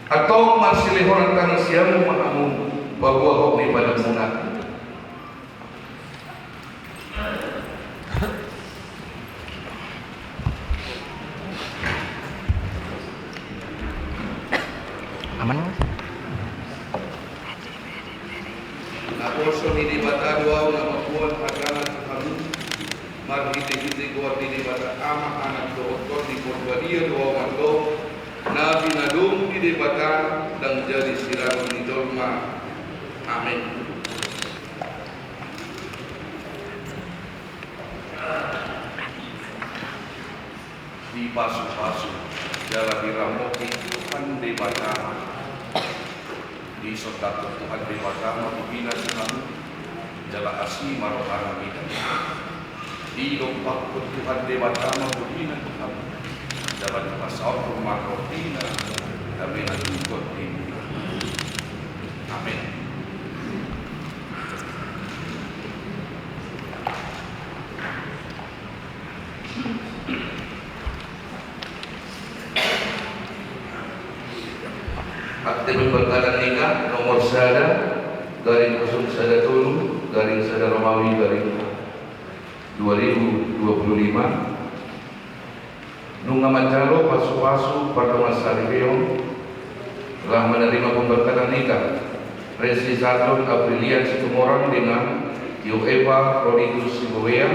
Atau marsilihon ang tangasiyang maamun baguahok ni padamunat. Aman? Naposo ni di bata duaw na mapuan agama sa kami. Marhiti-hiti ko at di bata ama anak doon di korbadia duaw mando. Na binadong di bata dan jadi sirang ni dolma. Amin. Di pasu-pasu jalan diramoki Tuhan di bata. Di sotak Tuhan di bata mabina kami jalan asli marohana bidan. Di lompak Tuhan di bata mabina kami jalan pasal rumah rotina kami nanti ini. Amin. Akte berperkara nikah nomor sada garing kosong sada tulu garing sada Romawi garing 2025 nunga macalo pasu-pasu pada masa Ribeong telah menerima pemberkatan nikah Resi Sarton Aprilian Situmorang dengan Tio Epafroditus Sibuea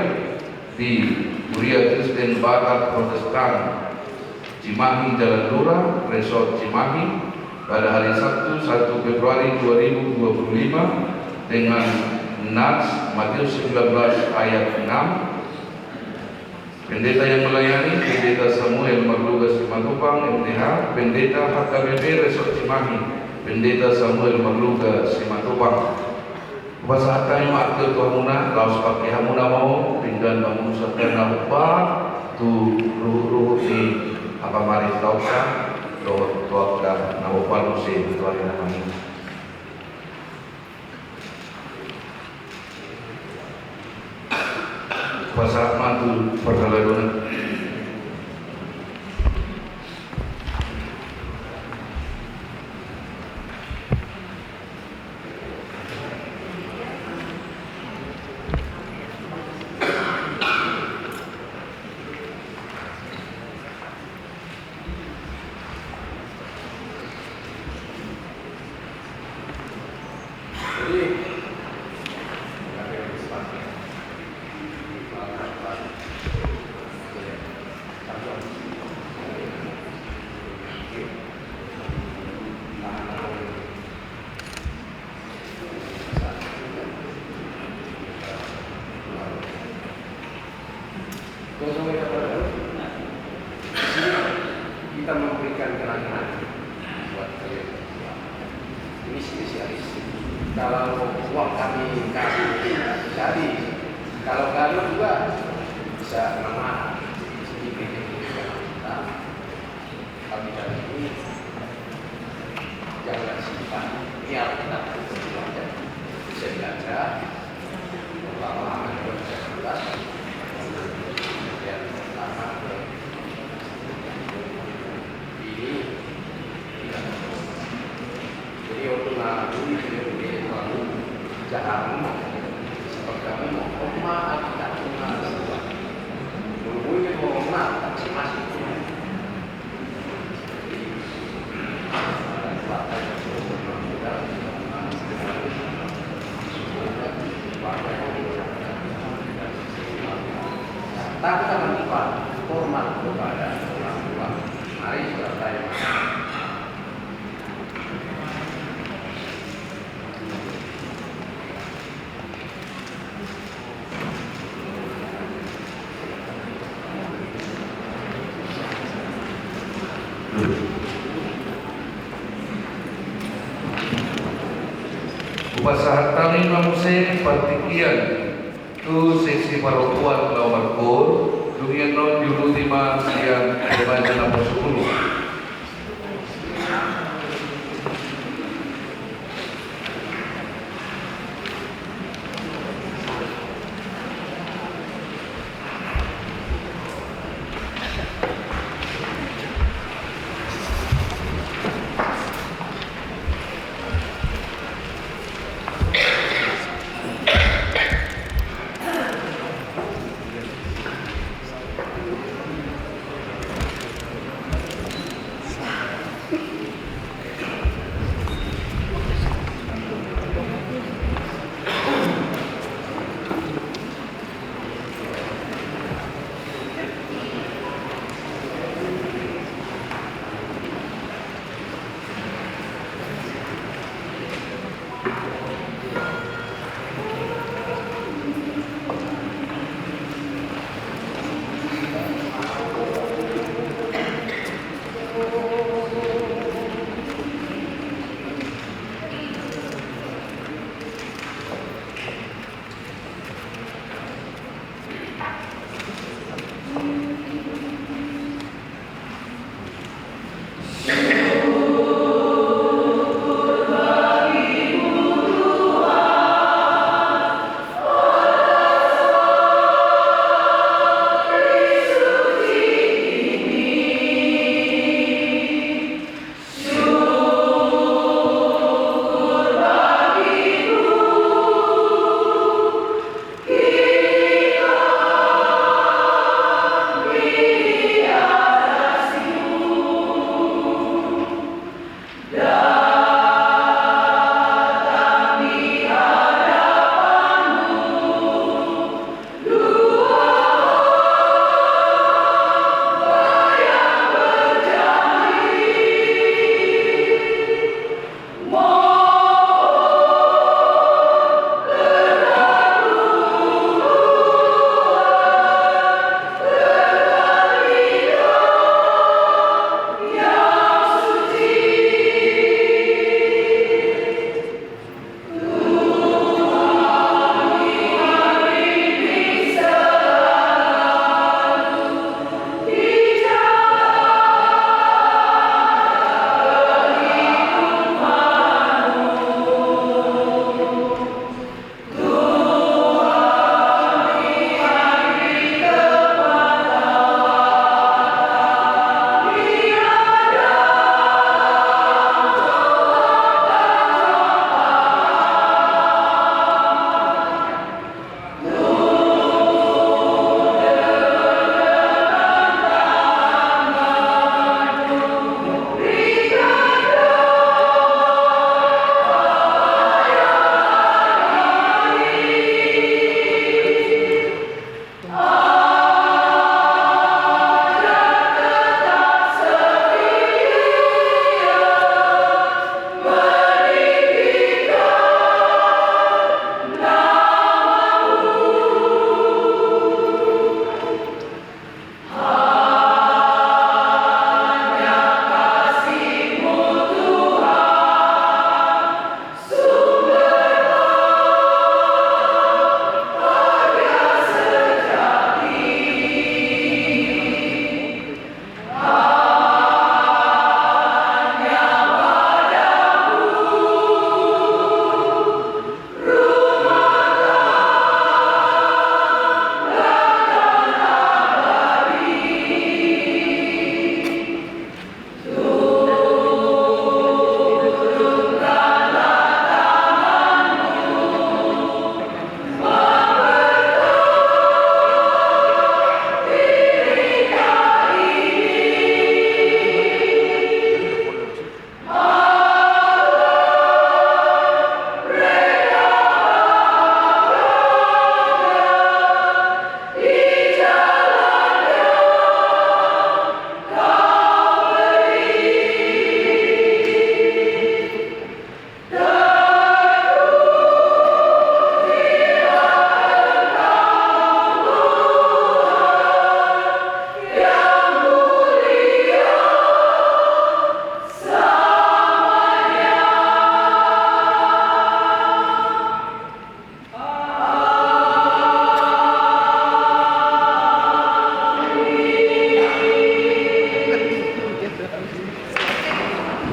di Kuria Kristen Batak Protestan Cimahi Jalan Lurah Resort Cimahi pada hari Sabtu 1 Februari 2025 dengan Nats Matius 19 ayat 6. Pendeta yang melayani Pendeta Samuel Marluga Simatupang MTH, Pendeta HKBP Resort Cimahi, Pendeta Samuel Marluga Simatupang. Bahasa tayo maakil tuah muna, laos pakai hamuna mau, pinggan mengusahakan apa tu ruh-ruh di apa mari tauka, tuah dah naupal musim tuah yang kami. Pasal mantu perkeladuan. Kita memberikan keterangan buat kalian. Ini spesialis. Kalau uang kami kasih, jadi kalau galau juga bisa nama sedikit kita. Kami dari ini jangan simpan. Ini harus kita belajar. Bisa belajar. Lama-lama juga bisa belajar. Kemudian lama jadi waktu lalu ini lalu jangan seperti kamu mau rumah atau tak rumah dulunya mau rumah tak masih tapi jangan lupa hormat kepada orang tua. Mari kita tanya. Upasahat kami mamusin partikian tu seksi parokuan lawan kor dunia non juru lima yang depan nama 10.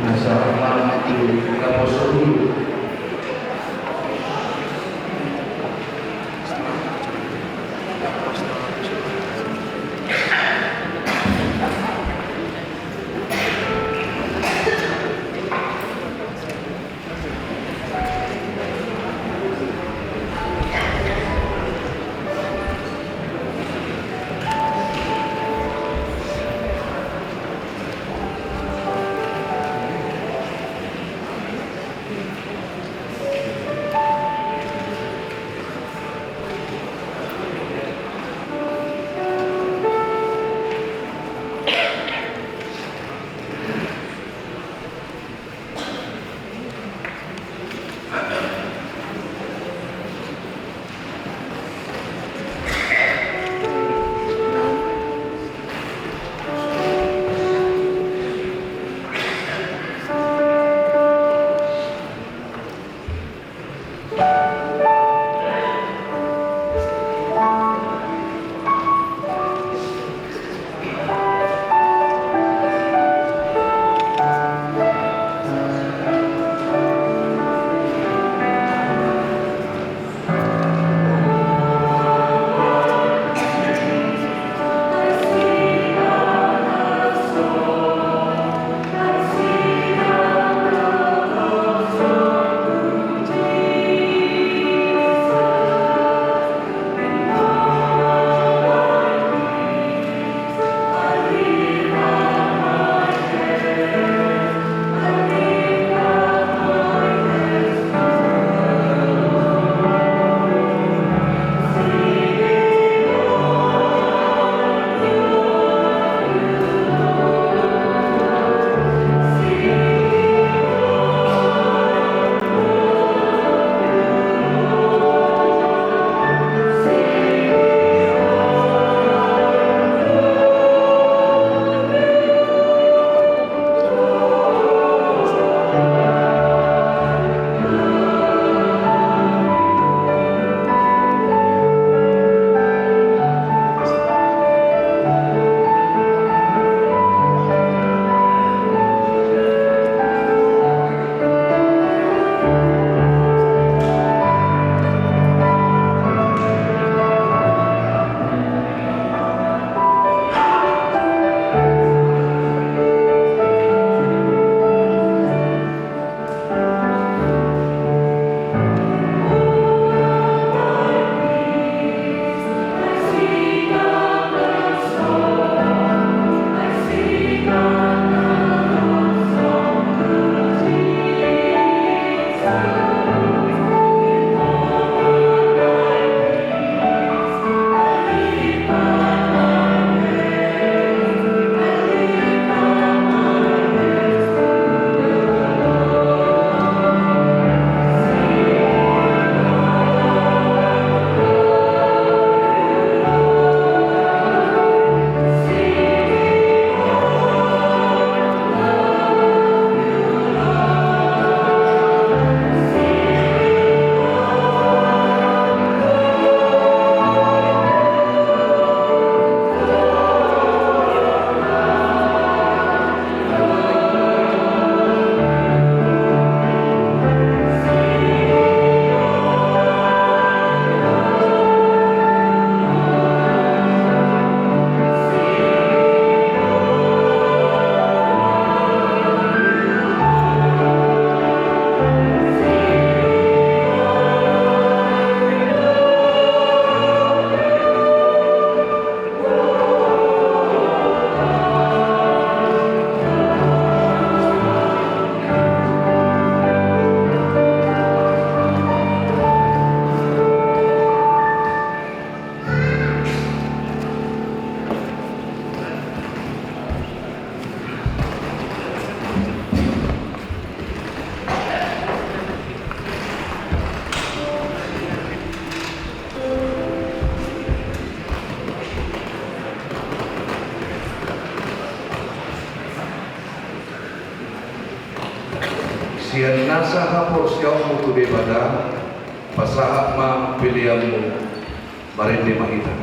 nasa mati tapos dulu. Siyan nasa hapos yaw mo tuloy bada, pasahak ma pilihan mo, marin di makita.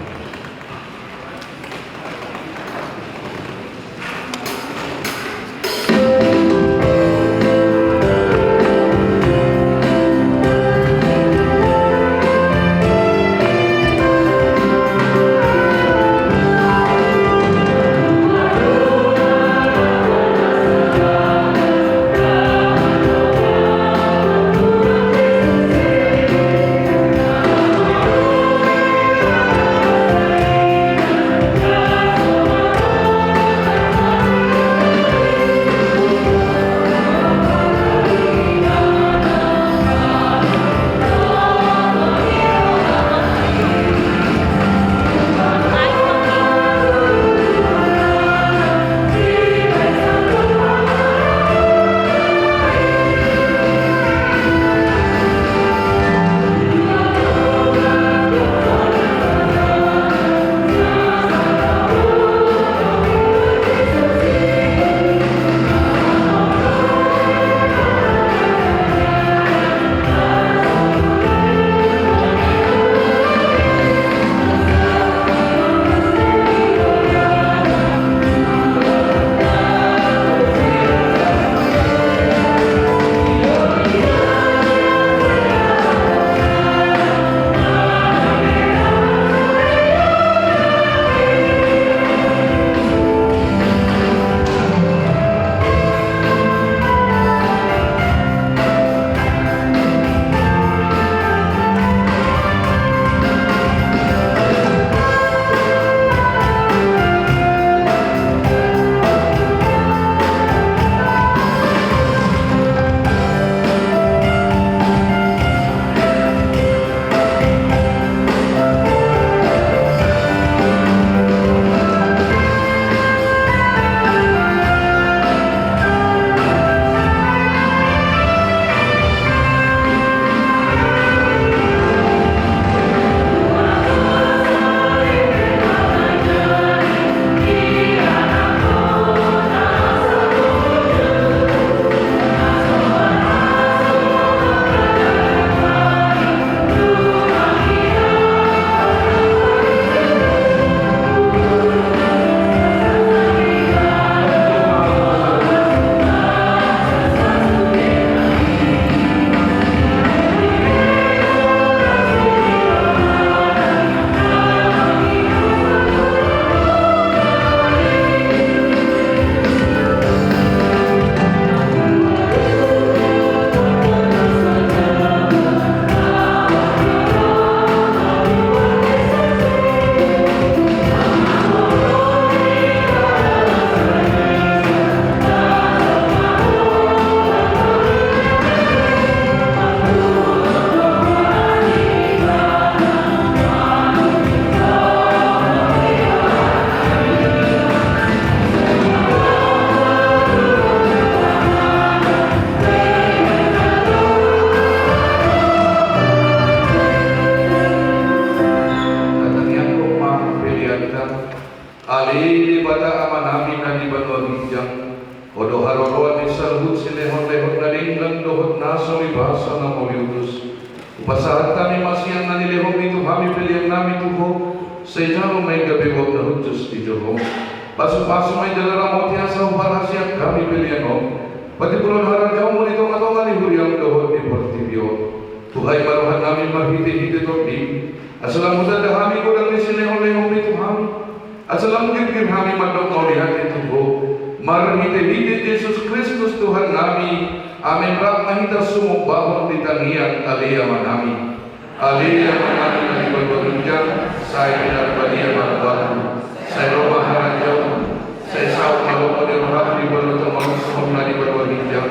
Odo haroroan isalhut sinehon-lehon na rin lang dohot nasa libasa na moliutus. Upasahan kami masiyang nanilehon dito kami pilih namin tuho sa ijano may gabi wag na hutus di Joho. Paso-paso may dalaramot yan sa uparasya kami pilih no. Pati pulon harang jauh mo nito nga tonga ni Huriang dohot di Portibio. Tuhay maruhan namin mahiti-hiti topi. Asalam muda dahami ko lang ni sinehon-lehon dito kami. Asalam gib-gib kami madong lihat itu tuho. Marhite-hite Yesus Kristus Tuhan kami. Amin rak mahita sumubahon di tangian alia manami. Alia manami na ibalbalunjan. Saya pinagbalia magbahan. Saya rumah haranjau. Saya sauk maloko di roham di balutong malusumong na di balbalunjan.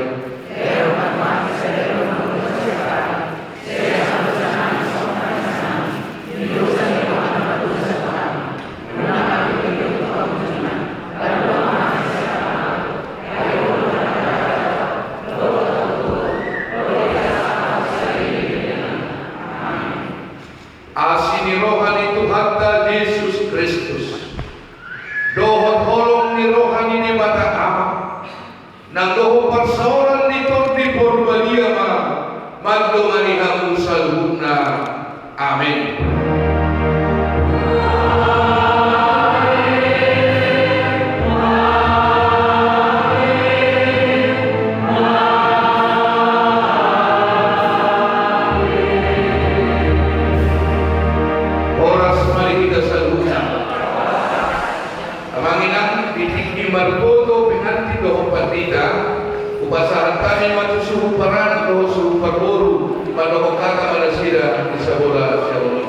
Asini rohani Tuhan ta Yesus Kristus. Dohot holong ni rohani ni bata ama. Nang doho persoalan ni tordi porbalia ma. Magdongani hamu salhuna. Amin. Upasahan kami matusuhu paran doho suhu parboru padoho kata manasira di sabola syawala.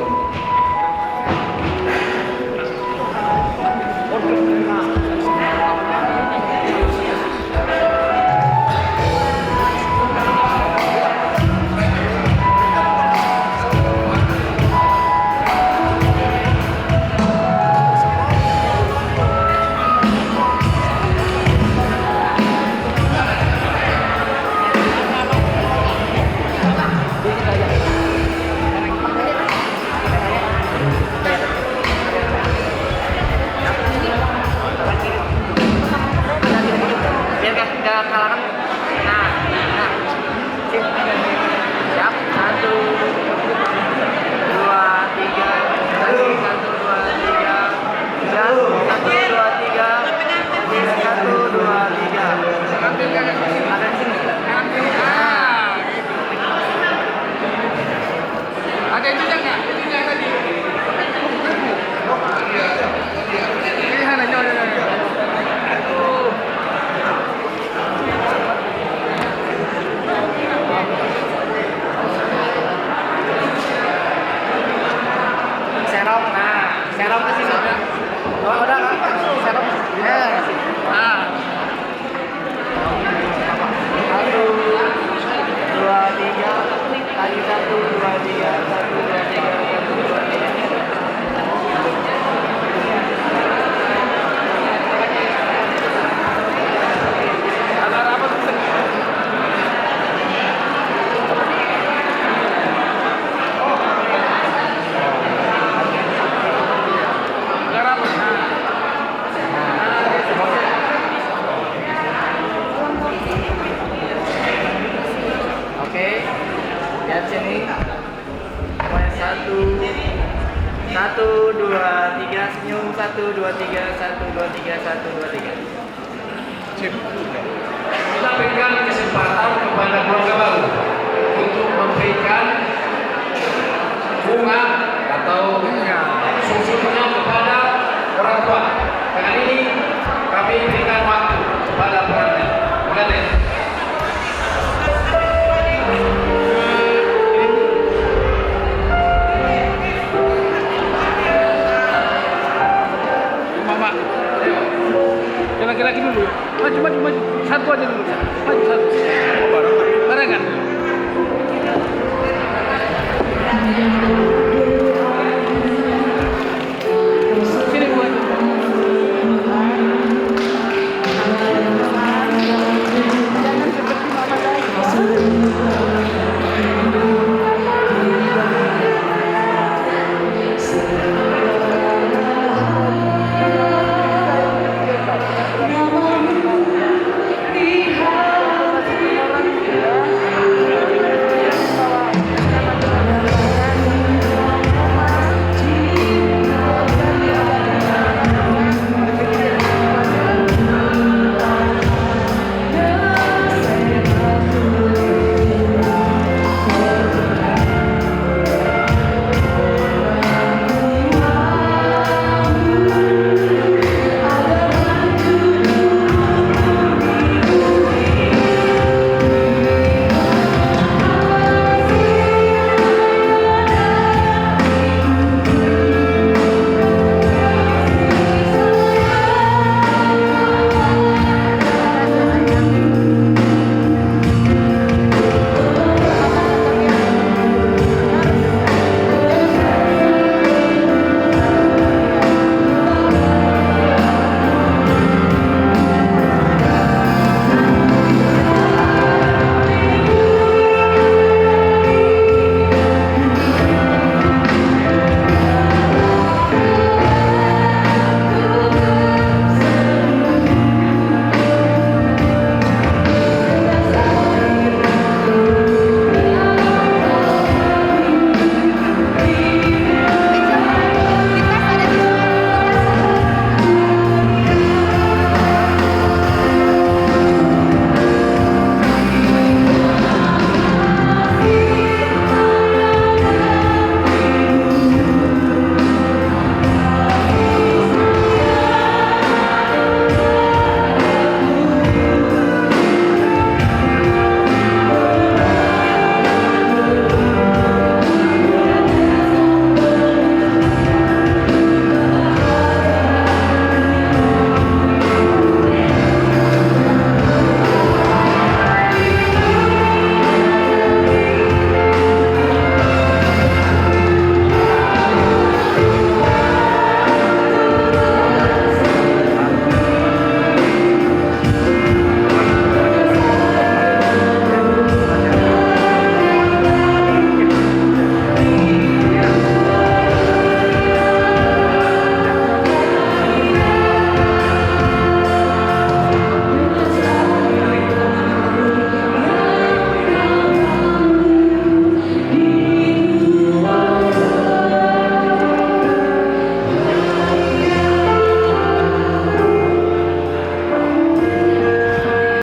Satu, dua, tiga, senyum. 1, 2, 3, 1, 2, 3, 1, 2, 3. Kita berikan kesempatan kepada keluarga baru untuk memberikan bunga atau susunya kepada orang tua. Dengan ini kami berikan waktu kepada pengantin. Pengantin. Laki-laki dulu, maju, satu aja dulu, maju satu, barengan.